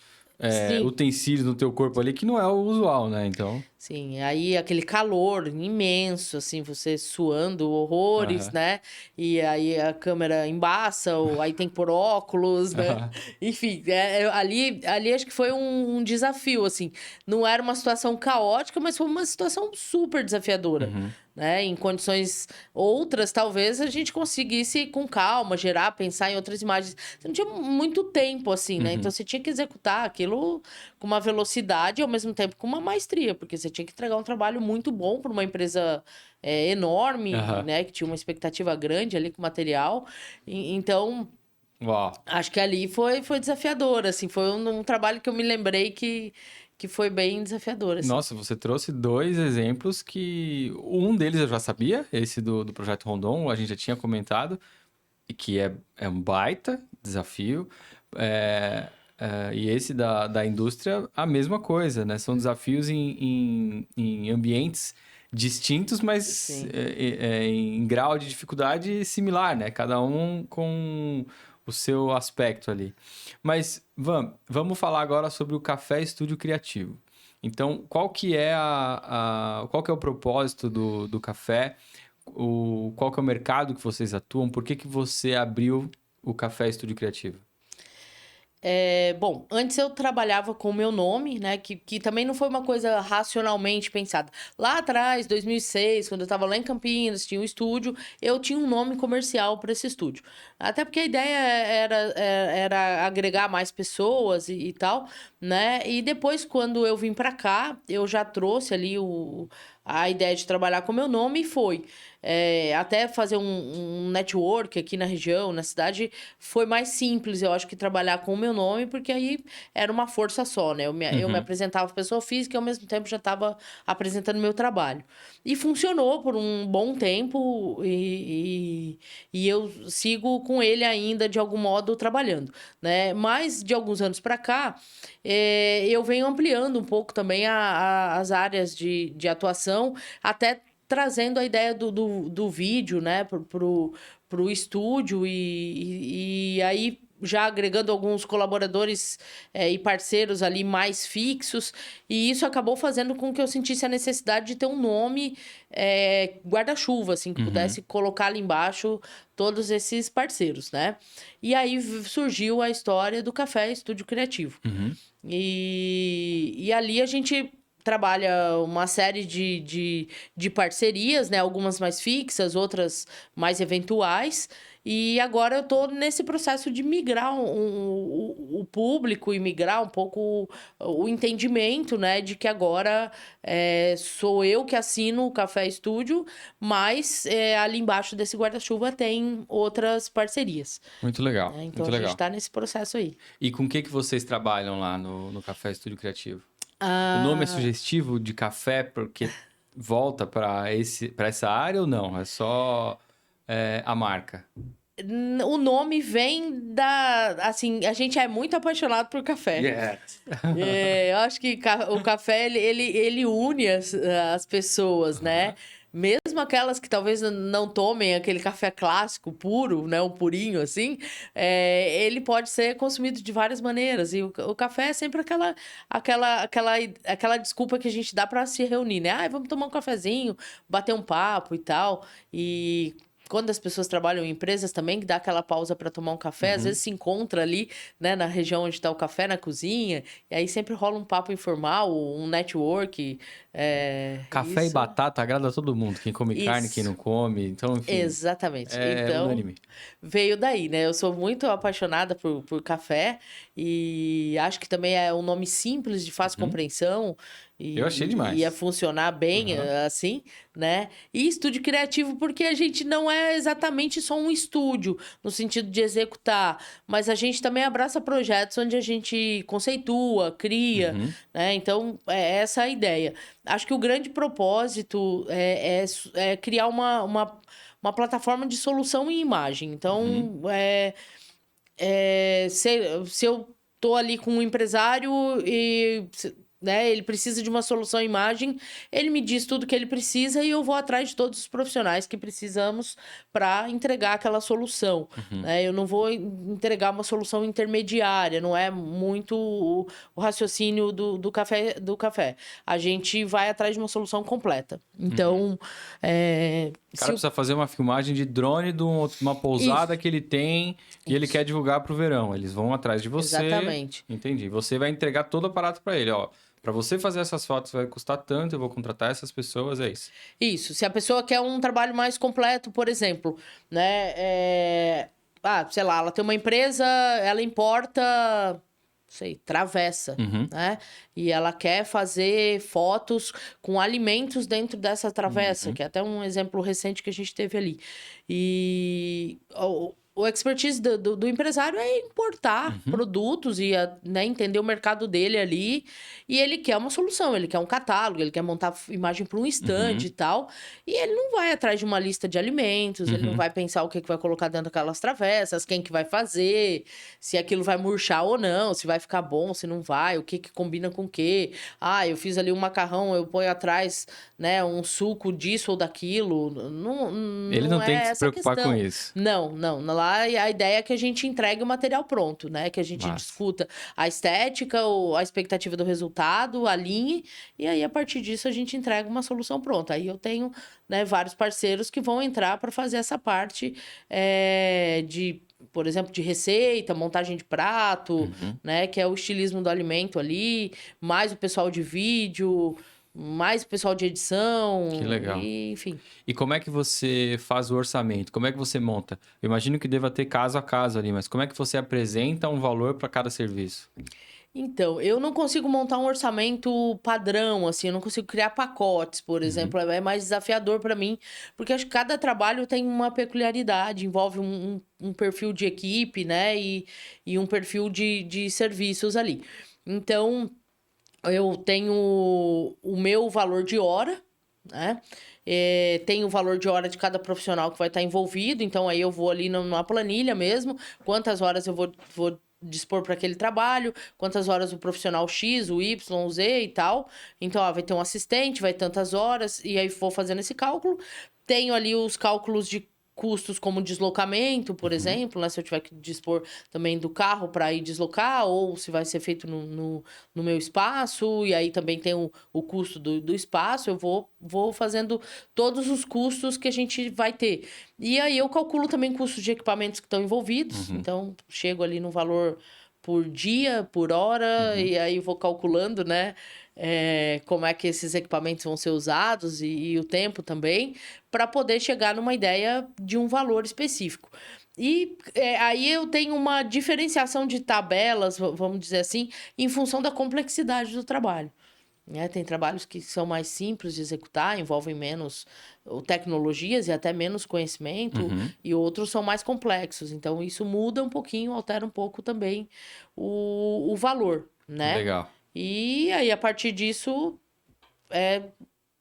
Speaker 1: utensílios no teu corpo ali que não é o usual, né? Então...
Speaker 2: Sim, aí aquele calor imenso, assim, você suando horrores, né? E aí a câmera embaça, ou aí tem que pôr óculos, né? Enfim, ali acho que foi um desafio, assim. Não era uma situação caótica, mas foi uma situação super desafiadora, né? Em condições outras, talvez a gente conseguisse com calma gerar, pensar em outras imagens. Você não tinha muito tempo, assim, né? Então você tinha que executar aquilo com uma velocidade e ao mesmo tempo com uma maestria, porque você tinha que entregar um trabalho muito bom para uma empresa enorme, né? Que tinha uma expectativa grande ali com o material. Então, acho que ali foi desafiador, assim. Foi um trabalho que eu me lembrei que foi bem desafiador, assim.
Speaker 1: Nossa, você trouxe 2 exemplos que... Um deles eu já sabia, esse do Projeto Rondon, a gente já tinha comentado, e que é um baita desafio. E esse da indústria, a mesma coisa, né? São desafios em ambientes distintos, mas em grau de dificuldade similar, né? Cada um com o seu aspecto ali. Mas vamos falar agora sobre o Café Estúdio Criativo. Então, qual que é o propósito do café? Qual que é o mercado que vocês atuam? Por que você abriu o Café Estúdio Criativo?
Speaker 2: Bom, antes eu trabalhava com o meu nome, né? Que também não foi uma coisa racionalmente pensada. Lá atrás, 2006, quando eu estava lá em Campinas, tinha um estúdio, eu tinha um nome comercial para esse estúdio. Até porque a ideia era agregar mais pessoas e tal, né? E depois, quando eu vim para cá, eu já trouxe ali a ideia de trabalhar com o meu nome e foi. Até fazer um network aqui na região, na cidade, foi mais simples, eu acho, que trabalhar com o meu nome, porque aí era uma força só, né? Eu me apresentava pessoa física e ao mesmo tempo já estava apresentando meu trabalho. E funcionou por um bom tempo e eu sigo com ele ainda, de algum modo, trabalhando, né? Mas, de alguns anos para cá, eu venho ampliando um pouco também as áreas de atuação, até trazendo a ideia do vídeo, né, pro estúdio e aí já agregando alguns colaboradores e parceiros ali mais fixos, e isso acabou fazendo com que eu sentisse a necessidade de ter um nome guarda-chuva, assim, que pudesse colocar ali embaixo todos esses parceiros, né? E aí surgiu a história do Café Estúdio Criativo. E ali a gente trabalha uma série de parcerias, né? Algumas mais fixas, outras mais eventuais. E agora eu estou nesse processo de migrar o público e migrar um pouco o entendimento, né? De que agora sou eu que assino o Café Estúdio, mas ali embaixo desse guarda-chuva tem outras parcerias.
Speaker 1: Muito legal.
Speaker 2: Então
Speaker 1: muito
Speaker 2: a gente está nesse processo aí.
Speaker 1: E com o que vocês trabalham lá no Café Estúdio Criativo? O nome é sugestivo de café porque volta para essa área ou não? É só a marca?
Speaker 2: O nome vem assim, a gente é muito apaixonado por café. Eu acho que o café, ele une as pessoas, né? Mesmo aquelas que talvez não tomem aquele café clássico, puro, né? Um purinho, assim. Ele pode ser consumido de várias maneiras. E o café é sempre aquela desculpa que a gente dá para se reunir, né? Vamos tomar um cafezinho, bater um papo e tal. E quando as pessoas trabalham em empresas também, que dá aquela pausa para tomar um café, às vezes se encontra ali, né, na região onde está o café, na cozinha, e aí sempre rola um papo informal, um network.
Speaker 1: Café e
Speaker 2: Isso,
Speaker 1: batata agrada a todo mundo. Quem come carne, quem
Speaker 2: isso.
Speaker 1: não come. Então, enfim,
Speaker 2: Exatamente.
Speaker 1: é
Speaker 2: Então,
Speaker 1: unânime.
Speaker 2: veio daí, né? Eu sou muito apaixonada por café e acho que também é um nome simples, de fácil compreensão
Speaker 1: Eu achei
Speaker 2: e ia
Speaker 1: demais.
Speaker 2: funcionar bem
Speaker 1: Aham.
Speaker 2: assim, né? E estúdio criativo porque a gente não é exatamente só um estúdio no sentido de executar, mas a gente também abraça projetos onde a gente conceitua, cria,
Speaker 1: Uhum.
Speaker 2: né? Então, é essa a ideia. Acho que o grande propósito é criar uma plataforma de solução em imagem.
Speaker 1: Uhum.
Speaker 2: Então, se eu tô ali com um empresário e né, ele precisa de uma solução em imagem, ele me diz tudo que ele precisa e eu vou atrás de todos os profissionais que precisamos para entregar aquela solução.
Speaker 1: Uhum.
Speaker 2: Né? Eu não vou entregar uma solução intermediária, não é muito o raciocínio do café. A gente vai atrás de uma solução completa. Então,
Speaker 1: O cara precisa fazer uma filmagem de drone de uma pousada
Speaker 2: Isso,
Speaker 1: que ele tem e ele
Speaker 2: isso.
Speaker 1: quer divulgar pro verão. Eles vão atrás de você.
Speaker 2: Exatamente.
Speaker 1: Entendi. Você vai entregar todo o aparato para ele, ó. Para você fazer essas fotos vai custar tanto, eu vou contratar essas pessoas, é isso.
Speaker 2: Isso. Se a pessoa quer um trabalho mais completo, por exemplo, né? Sei lá, ela tem uma empresa, ela importa, sei, travessa,
Speaker 1: Uhum.
Speaker 2: né? E ela quer fazer fotos com alimentos dentro dessa travessa,
Speaker 1: Uhum.
Speaker 2: que é até um exemplo recente que a gente teve ali. E o expertise do empresário é importar produtos e né, entender o mercado dele ali. E ele quer uma solução, ele quer um catálogo, ele quer montar imagem para um stand
Speaker 1: Uhum.
Speaker 2: e tal. E ele não vai atrás de uma lista de alimentos, ele não
Speaker 1: Uhum.
Speaker 2: vai pensar o que vai colocar dentro daquelas travessas, quem que vai fazer, se aquilo vai murchar ou não, se vai ficar bom, se não vai, o que combina com o quê. Eu fiz ali um macarrão, eu ponho atrás, né, um suco disso ou daquilo. Não,
Speaker 1: Ele
Speaker 2: não
Speaker 1: não tem
Speaker 2: é
Speaker 1: que se
Speaker 2: essa a
Speaker 1: preocupar com
Speaker 2: questão.
Speaker 1: isso.
Speaker 2: Não, não. Lá a ideia é que a gente entregue o material pronto, né? Que a gente
Speaker 1: Massa.
Speaker 2: discuta a estética, a expectativa do resultado, alinhe, e aí a partir disso a gente entrega uma solução pronta. Aí eu tenho, né, vários parceiros que vão entrar para fazer essa parte por exemplo, de receita, montagem de prato, né? Que é o estilismo do alimento ali, mais o pessoal de vídeo, mais o pessoal de
Speaker 1: Que
Speaker 2: edição,
Speaker 1: legal.
Speaker 2: e, enfim.
Speaker 1: E como é que você faz o orçamento? Como é que você monta? Eu imagino que deva ter caso a caso ali, mas como é que você apresenta um valor para cada serviço?
Speaker 2: Então, eu não consigo montar um orçamento padrão, assim, eu não consigo criar pacotes, por
Speaker 1: Uhum.
Speaker 2: exemplo, é mais desafiador para mim, porque acho que cada trabalho tem uma peculiaridade, envolve um perfil de equipe, né, e um perfil de serviços ali. Então, eu tenho o meu valor de hora, né? Tem o valor de hora de cada profissional que vai estar envolvido, então aí eu vou ali numa planilha mesmo, quantas horas eu vou dispor para aquele trabalho, quantas horas o profissional X, o Y, o Z e tal. Então, vai ter um assistente, vai tantas horas, e aí vou fazendo esse cálculo. Tenho ali os cálculos de custos como deslocamento, por exemplo, né? Se eu tiver que dispor também do carro para ir deslocar, ou se vai ser feito no meu espaço, e aí também tem o custo do espaço, eu vou fazendo todos os custos que a gente vai ter. E aí eu calculo também custos de equipamentos que estão envolvidos,
Speaker 1: Uhum.
Speaker 2: então chego ali no valor por dia, por hora,
Speaker 1: Uhum.
Speaker 2: e aí vou calculando, né? Como é que esses equipamentos vão ser usados e o tempo também, para poder chegar numa ideia de um valor específico. E aí eu tenho uma diferenciação de tabelas, vamos dizer assim, em função da complexidade do trabalho. Né? Tem trabalhos que são mais simples de executar, envolvem menos tecnologias e até menos conhecimento,
Speaker 1: Uhum.
Speaker 2: e outros são mais complexos. Então, isso muda um pouquinho, altera um pouco também o valor, né?
Speaker 1: Legal.
Speaker 2: E aí, a partir disso,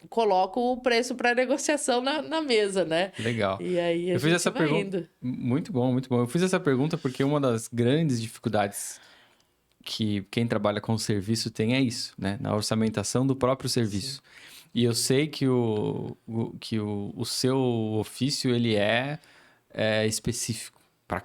Speaker 2: coloco o preço para negociação na mesa, né?
Speaker 1: Legal.
Speaker 2: E aí a
Speaker 1: Eu fiz
Speaker 2: gente
Speaker 1: essa
Speaker 2: vai
Speaker 1: pergunta.
Speaker 2: indo.
Speaker 1: Muito bom, muito bom. Eu fiz essa pergunta porque uma das grandes dificuldades que quem trabalha com serviço tem é isso, né? Na orçamentação do próprio serviço. E eu sei que o seu ofício ele é específico. Para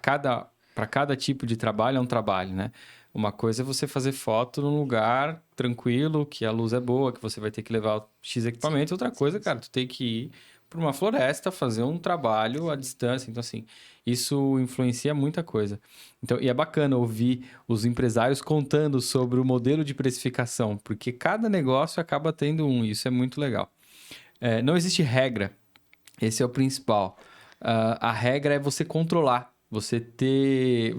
Speaker 1: cada tipo de trabalho é um trabalho, né? Uma coisa é você fazer foto num lugar tranquilo, que a luz é boa, que você vai ter que levar X equipamento. Outra coisa, cara, tu tem que ir para uma floresta fazer um trabalho à distância. Então, assim, isso influencia muita coisa. Então, e é bacana ouvir os empresários contando sobre o modelo de precificação, porque cada negócio acaba tendo um, e isso é muito legal. Não existe regra, esse é o principal. A regra é você controlar, você ter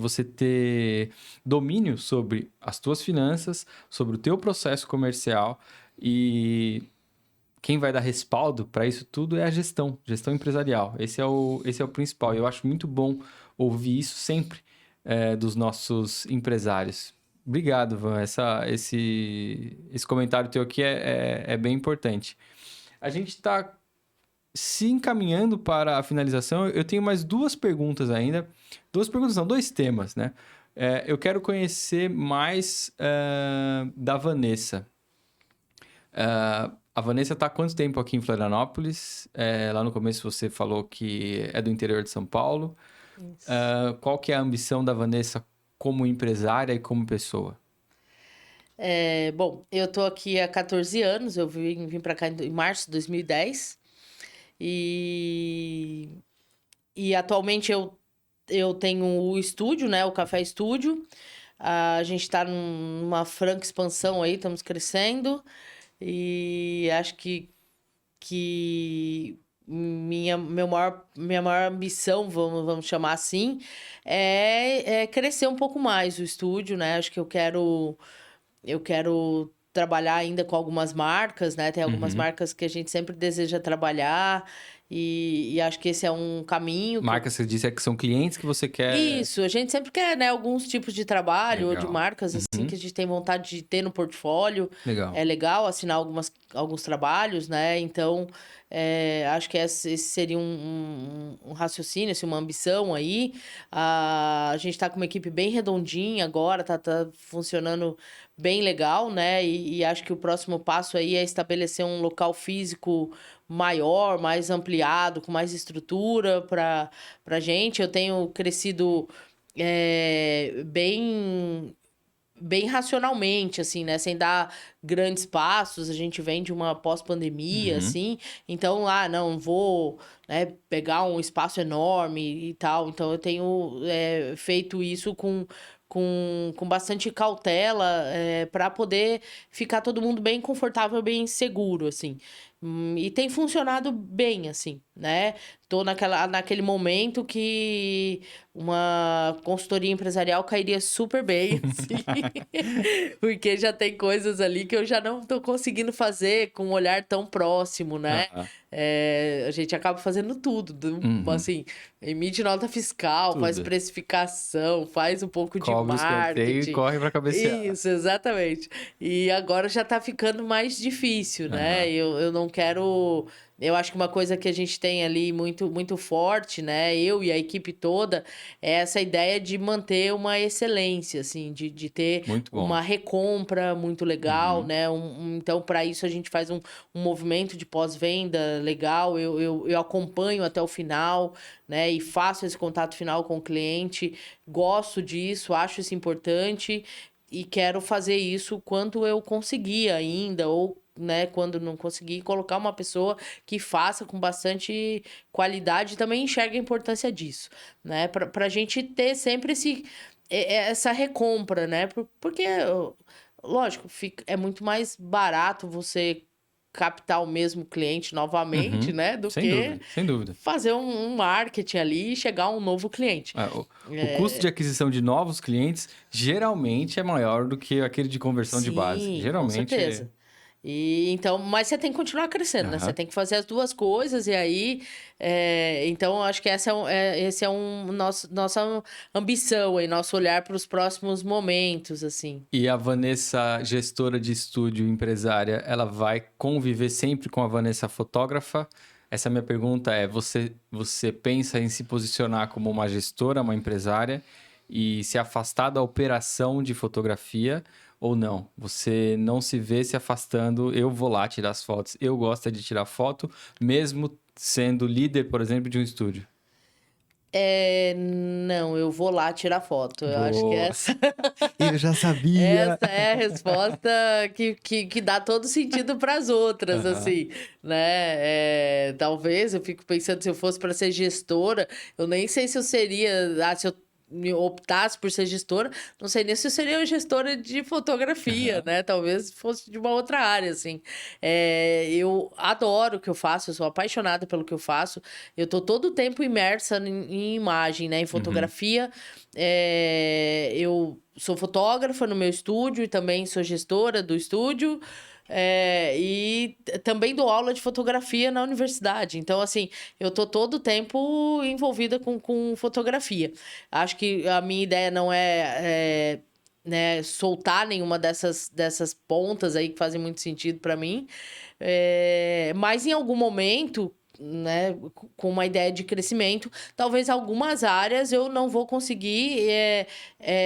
Speaker 1: domínio sobre as tuas finanças, sobre o teu processo comercial, e quem vai dar respaldo para isso tudo é a gestão empresarial. Esse é o principal. Eu acho muito bom ouvir isso sempre dos nossos empresários. Obrigado, Van. Esse comentário teu aqui é bem importante. A gente está se encaminhando para a finalização. Eu tenho mais duas perguntas ainda. Duas perguntas, não, dois temas, né? Eu quero conhecer mais da Vanessa. A Vanessa está há quanto tempo aqui em Florianópolis? Lá no começo você falou que é do interior de São Paulo.
Speaker 2: Isso.
Speaker 1: Qual que é a ambição da Vanessa como empresária e como pessoa?
Speaker 2: Bom, eu tô aqui há 14 anos, eu vim para cá em março de 2010. E atualmente eu tenho o estúdio, né? O Café Estúdio. A gente está numa franca expansão aí, estamos crescendo. E acho que minha maior ambição, vamos chamar assim, é crescer um pouco mais o estúdio, né? Acho que eu quero trabalhar ainda com algumas marcas, né? Tem algumas marcas que a gente sempre deseja trabalhar e acho que esse é um caminho.
Speaker 1: Marcas, você disse que são clientes que você quer...
Speaker 2: Isso, a gente sempre quer, né? Alguns tipos de trabalho ou de
Speaker 1: Legal.
Speaker 2: marcas, assim, que a gente tem vontade de ter no portfólio.
Speaker 1: Legal.
Speaker 2: É legal assinar alguns trabalhos, né? Então, acho que esse seria um raciocínio, assim, uma ambição aí. A gente tá com uma equipe bem redondinha agora, tá funcionando bem legal, né? E acho que o próximo passo aí é estabelecer um local físico maior, mais ampliado, com mais estrutura para gente. Eu tenho crescido bem racionalmente, assim, né? Sem dar grandes passos. A gente vem de uma pós-pandemia, assim. Então, não vou, né, pegar um espaço enorme e tal. Então, eu tenho feito isso com bastante cautela para poder ficar todo mundo bem confortável, bem seguro, assim. E tem funcionado bem, assim, né? Tô naquele momento que uma consultoria empresarial cairia super bem, assim. Porque já tem coisas ali que eu já não tô conseguindo fazer com um olhar tão próximo, né? A gente acaba fazendo tudo, assim, emite nota fiscal, faz precificação, faz um pouco de marketing.
Speaker 1: E corre para cabecear.
Speaker 2: Isso, exatamente. E agora já tá ficando mais difícil, né? Eu não quero... Eu acho que uma coisa que a gente tem ali muito, muito forte, né? Eu e a equipe toda, é essa ideia de manter uma excelência, assim, de ter uma recompra muito legal, né? Então, para isso, a gente faz um movimento de pós-venda legal. Eu acompanho até o final, né? E faço esse contato final com o cliente. Gosto disso, acho isso importante e quero fazer isso quando eu conseguir ainda, ou né, quando não conseguir, colocar uma pessoa que faça com bastante qualidade e também enxerga a importância disso, né? Pra gente ter sempre essa recompra, né? Porque, lógico, é muito mais barato você captar o mesmo cliente novamente, né? Do que
Speaker 1: sem dúvida.
Speaker 2: fazer um marketing ali e chegar a um novo cliente.
Speaker 1: O custo de aquisição de novos clientes geralmente é maior do que aquele de conversão de base. Geralmente
Speaker 2: com certeza. Então, mas você tem que continuar crescendo, né? Você tem que fazer as duas coisas e aí... então, acho que esse é nossa ambição aí, nosso olhar para os próximos momentos, assim.
Speaker 1: E a Vanessa, gestora de estúdio, empresária, ela vai conviver sempre com a Vanessa fotógrafa? Essa minha pergunta é, você pensa em se posicionar como uma gestora, uma empresária e se afastar da operação de fotografia ou não? Você não se vê se afastando, eu vou lá tirar as fotos, eu gosto de tirar foto, mesmo sendo líder, por exemplo, de um estúdio.
Speaker 2: Não, eu vou lá tirar foto. Eu acho que
Speaker 1: Boa.
Speaker 2: essa,
Speaker 1: Eu já sabia.
Speaker 2: essa é a resposta que dá todo sentido para as outras,
Speaker 1: Aham.
Speaker 2: assim, né? Talvez eu fico pensando se eu fosse para ser gestora, eu nem sei se eu seria, se eu me optasse por ser gestora, não sei nem se eu seria uma gestora de fotografia,
Speaker 1: Aham.
Speaker 2: né? Talvez fosse de uma outra área, assim. Eu adoro o que eu faço, eu sou apaixonada pelo que eu faço. Eu tô todo o tempo imersa em imagem, né? Em
Speaker 1: Uhum.
Speaker 2: fotografia. Eu sou fotógrafa no meu estúdio e também sou gestora do estúdio. Também dou aula de fotografia na universidade. Então, assim, eu tô todo o tempo envolvida com fotografia. Acho que a minha ideia não né, soltar nenhuma dessas pontas aí que fazem muito sentido para mim. Mas em algum momento, né, com uma ideia de crescimento, talvez algumas áreas eu não vou conseguir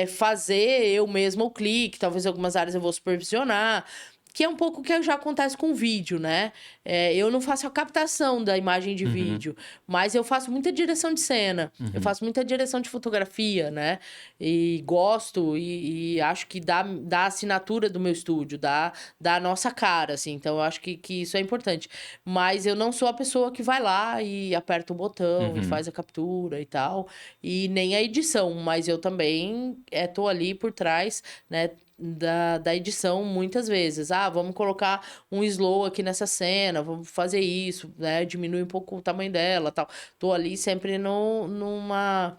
Speaker 2: fazer eu mesma o clique, talvez algumas áreas eu vou supervisionar. Que é um pouco o que já acontece com o vídeo, né? Eu não faço a captação da imagem de
Speaker 1: Uhum.
Speaker 2: vídeo, mas eu faço muita direção de cena, eu
Speaker 1: Uhum.
Speaker 2: faço muita direção de fotografia, né? E gosto e acho que dá a assinatura do meu estúdio, dá a nossa cara, assim. Então, eu acho que isso é importante. Mas eu não sou a pessoa que vai lá e aperta o botão e
Speaker 1: Uhum.
Speaker 2: faz a captura e tal, e nem a edição, mas eu também tô ali por trás, né? Da edição muitas vezes. Vamos colocar um slow aqui nessa cena, vamos fazer isso, né? Diminui um pouco o tamanho dela, tal. Tô ali sempre numa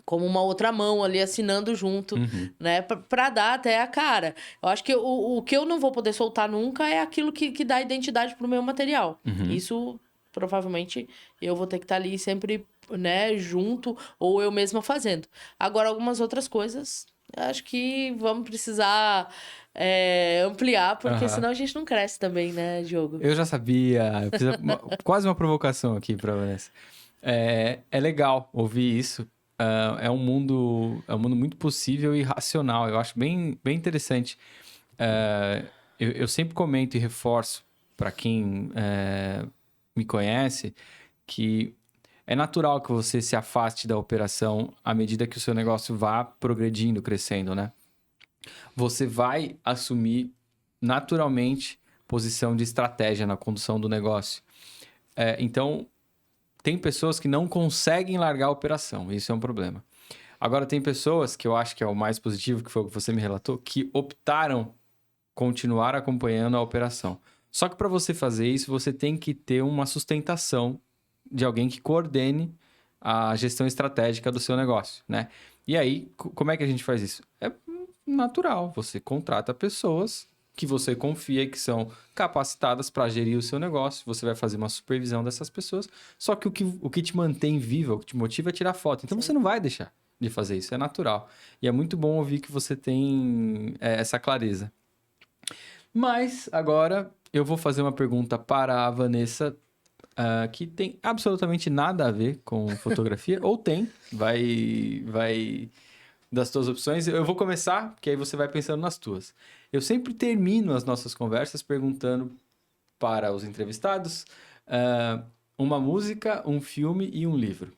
Speaker 2: como uma outra mão ali assinando junto,
Speaker 1: Uhum.
Speaker 2: né? Pra dar até a cara. Eu acho que o que eu não vou poder soltar nunca é aquilo que dá identidade pro meu material.
Speaker 1: Uhum.
Speaker 2: Isso provavelmente eu vou ter que estar ali sempre, né, junto ou eu mesma fazendo. Agora, algumas outras coisas, eu acho que vamos precisar ampliar, porque
Speaker 1: Aham.
Speaker 2: senão a gente não cresce também, né, Diogo?
Speaker 1: Eu já sabia. Eu fiz quase uma provocação aqui pra Vanessa. É legal ouvir isso. É um mundo muito possível e racional. Eu acho bem interessante. Eu sempre comento e reforço para quem me conhece que é natural que você se afaste da operação à medida que o seu negócio vá progredindo, crescendo, né? Você vai assumir naturalmente posição de estratégia na condução do negócio. Então, tem pessoas que não conseguem largar a operação, isso é um problema. Agora, tem pessoas, que eu acho que é o mais positivo, que foi o que você me relatou, que optaram continuar acompanhando a operação. Só que para você fazer isso, você tem que ter uma sustentação de alguém que coordene a gestão estratégica do seu negócio, né? E aí, como é que a gente faz isso? É natural, você contrata pessoas que você confia que são capacitadas para gerir o seu negócio, você vai fazer uma supervisão dessas pessoas, só que o que te mantém vivo, o que te motiva é tirar foto. Então, você
Speaker 2: Sim.
Speaker 1: não vai deixar de fazer isso, é natural. E é muito bom ouvir que você tem essa clareza. Mas agora eu vou fazer uma pergunta para a Vanessa, que tem absolutamente nada a ver com fotografia, ou tem, vai das tuas opções. Eu vou começar, que aí você vai pensando nas tuas. Eu sempre termino as nossas conversas perguntando para os entrevistados uma música, um filme e um livro.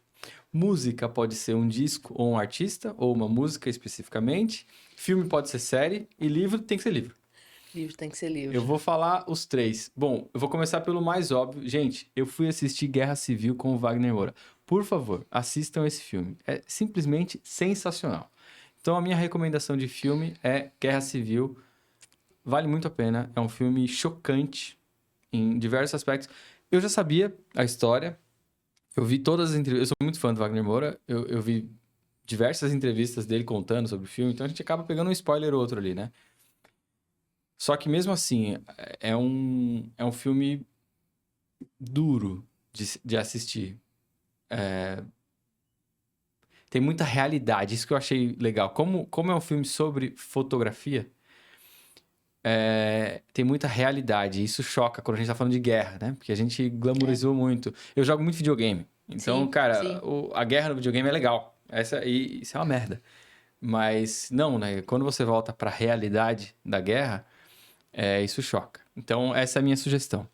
Speaker 1: Música pode ser um disco ou um artista, ou uma música especificamente. Filme pode ser série e livro tem que ser livro.
Speaker 2: Livro tem que ser
Speaker 1: Eu
Speaker 2: livro.
Speaker 1: vou falar os três. Bom, eu vou começar pelo mais óbvio. Gente, eu fui assistir Guerra Civil com o Wagner Moura. Por favor, assistam esse filme. É simplesmente sensacional. Então, a minha recomendação de filme é Guerra Civil. Vale muito a pena. É um filme chocante em diversos aspectos. Eu já sabia a história. Eu vi todas as entrevistas. Eu sou muito fã do Wagner Moura. Eu vi diversas entrevistas dele contando sobre o filme. Então, a gente acaba pegando um spoiler ou outro ali, né? Só que mesmo assim, é um filme duro de assistir. Tem muita realidade, isso que eu achei legal. Como é um filme sobre fotografia, tem muita realidade. Isso choca quando a gente tá falando de guerra, né? Porque a gente
Speaker 2: É.
Speaker 1: glamourizou muito. Eu jogo muito videogame. Então,
Speaker 2: Sim,
Speaker 1: cara,
Speaker 2: sim.
Speaker 1: a guerra no videogame é legal. Isso é uma merda. Mas não, né? Quando você volta pra realidade da guerra, isso choca. Então, essa é a minha sugestão.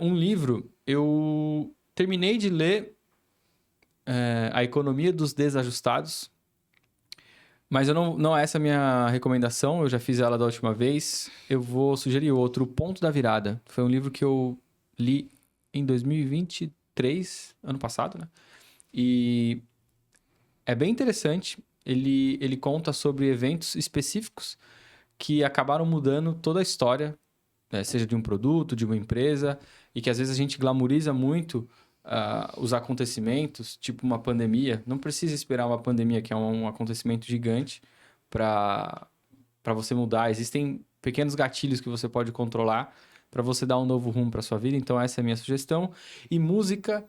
Speaker 1: Um livro, eu terminei de ler A Economia dos Desajustados. Mas eu não é essa a minha recomendação, eu já fiz ela da última vez. Eu vou sugerir outro, O Ponto da Virada. Foi um livro que eu li em 2023, ano passado, né? E é bem interessante. Ele conta sobre eventos específicos que acabaram mudando toda a história, né? Seja de um produto, de uma empresa, e que às vezes a gente glamoriza muito os acontecimentos, tipo uma pandemia. Não precisa esperar uma pandemia, que é um acontecimento gigante, para você mudar. Existem pequenos gatilhos que você pode controlar para você dar um novo rumo para sua vida. Então, essa é a minha sugestão. E música...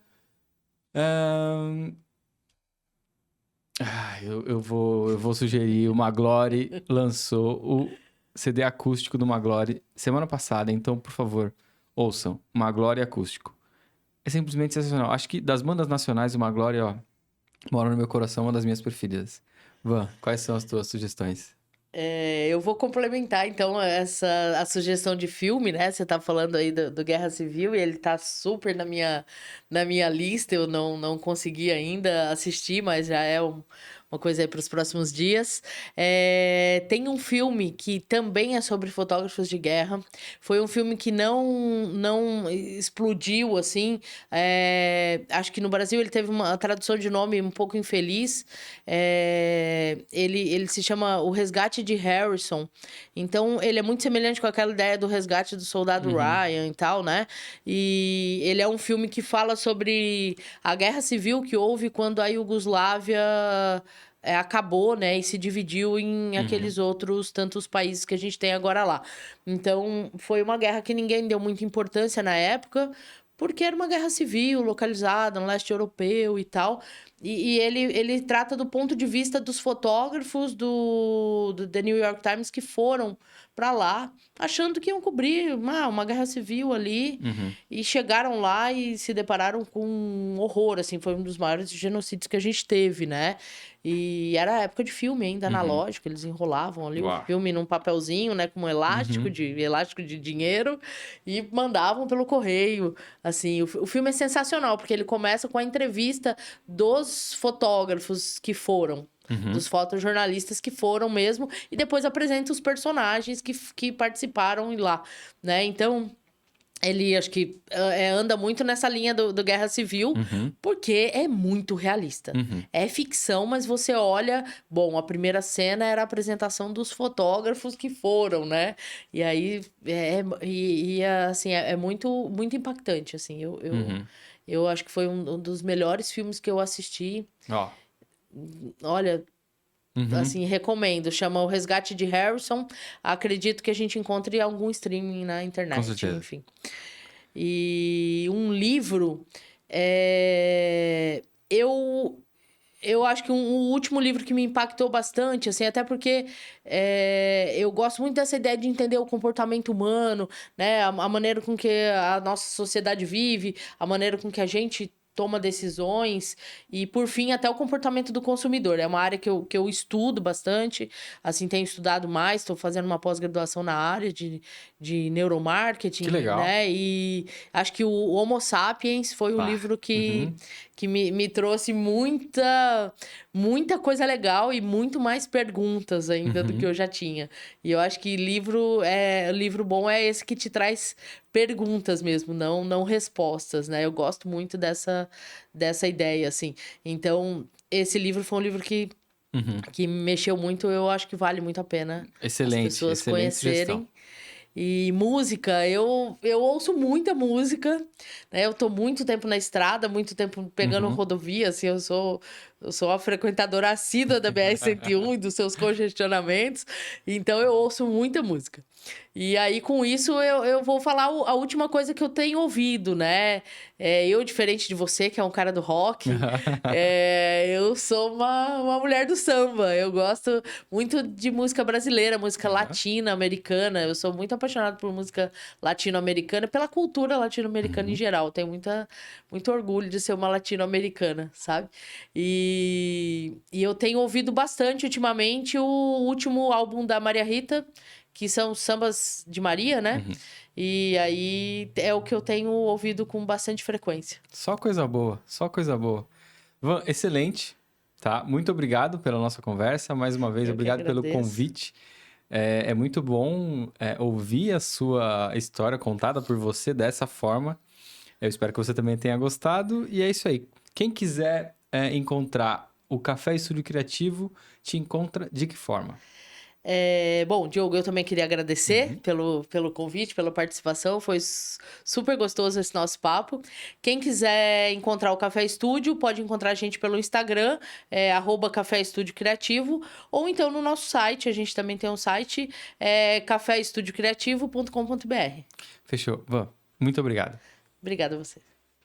Speaker 1: eu vou sugerir. O Maglore lançou o CD acústico do Maglore semana passada. Então, por favor, ouçam. Maglore acústico. É simplesmente sensacional. Acho que das bandas nacionais, o Maglore, ó, mora no meu coração, uma das minhas preferidas. Van, quais são as tuas sugestões?
Speaker 2: Eu vou complementar, então, a sugestão de filme, né? Você tá falando aí do Guerra Civil e ele tá super na minha lista. Eu não consegui ainda assistir, mas já é uma coisa aí para os próximos dias. Tem um filme que também é sobre fotógrafos de guerra. Foi um filme que não explodiu, assim. Acho que no Brasil ele teve uma tradução de nome um pouco infeliz. Ele se chama O Resgate de Harrison. Então, ele é muito semelhante com aquela ideia do resgate do soldado Ryan e tal, né? E ele é um filme que fala sobre a guerra civil que houve quando a Iugoslávia acabou, né? E se dividiu em aqueles outros tantos países que a gente tem agora lá. Então, foi uma guerra que ninguém deu muita importância na época, porque era uma guerra civil, localizada no leste europeu e tal. E ele trata do ponto de vista dos fotógrafos do The New York Times que foram para lá, achando que iam cobrir uma guerra civil ali. E chegaram lá e se depararam com um horror, assim. Foi um dos maiores genocídios que a gente teve, né? E era época de filme ainda, analógico. Eles enrolavam ali o filme num papelzinho, né? Com um elástico de dinheiro. E mandavam pelo correio. Assim, o filme é sensacional, porque ele começa com a entrevista dos fotógrafos que foram. Dos fotojornalistas que foram mesmo. E depois apresenta os personagens que participaram lá, né? Então... Ele, acho que anda muito nessa linha do Guerra Civil, porque é muito realista. É ficção, mas você olha... Bom, a primeira cena era a apresentação dos fotógrafos que foram, né? E aí, assim, é muito, muito impactante, assim. Eu acho que foi um dos melhores filmes que eu assisti. Olha... Assim, recomendo. Chama O Resgate de Harrison. Acredito que a gente encontre algum streaming na internet.
Speaker 1: Com certeza.
Speaker 2: Enfim. E um livro... Eu acho que o último livro que me impactou bastante, assim, até porque eu gosto muito dessa ideia de entender o comportamento humano, né? A maneira com que a nossa sociedade vive, a maneira com que a gente toma decisões e, por fim, até o comportamento do consumidor. É uma área que eu estudo bastante, assim, tenho estudado mais, estou fazendo uma pós-graduação na área de neuromarketing.
Speaker 1: Que legal.
Speaker 2: Né? E acho que o Homo Sapiens foi um livro que me trouxe muita coisa legal e muito mais perguntas ainda do que eu já tinha. E eu acho que livro bom é esse que te traz perguntas mesmo, não respostas, né? Eu gosto muito dessa ideia, assim. Então, esse livro foi um livro que me mexeu muito. Eu acho que vale muito a pena as pessoas conhecerem.
Speaker 1: Sugestão.
Speaker 2: E música, eu ouço muita música, né? Eu tô muito tempo na estrada, muito tempo pegando rodovia, assim, eu sou uma frequentadora assídua da BR-101 e dos seus congestionamentos, então eu ouço muita música. E aí, com isso, eu vou falar a última coisa que eu tenho ouvido, né? Eu, diferente de você, que é um cara do rock, eu sou uma mulher do samba. Eu gosto muito de música brasileira, música latina, americana. Eu sou muito apaixonada por música latino-americana, pela cultura latino-americana em geral. Eu tenho muito orgulho de ser uma latino-americana, sabe? E eu tenho ouvido bastante ultimamente o último álbum da Maria Rita, que são sambas de Maria, né? E aí é o que eu tenho ouvido com bastante frequência.
Speaker 1: Só coisa boa, só coisa boa. Van, excelente, tá? Muito obrigado pela nossa conversa. Mais uma vez,
Speaker 2: Eu que
Speaker 1: obrigado pelo
Speaker 2: agradeço.
Speaker 1: convite. É muito bom ouvir a sua história contada por você dessa forma. Eu espero que você também tenha gostado. E é isso aí. Quem quiser encontrar o Café Estúdio Criativo, te encontra de que forma?
Speaker 2: Bom, Diogo, eu também queria agradecer
Speaker 1: Uhum.
Speaker 2: pelo convite, pela participação. Foi super gostoso esse nosso papo. Quem quiser encontrar o Café Estúdio, pode encontrar a gente pelo Instagram, @Café Estúdio Criativo, ou então no nosso site. A gente também tem um site, caféestudiocriativo.com.br.
Speaker 1: Fechou. Van, muito obrigado.
Speaker 2: Obrigada a você.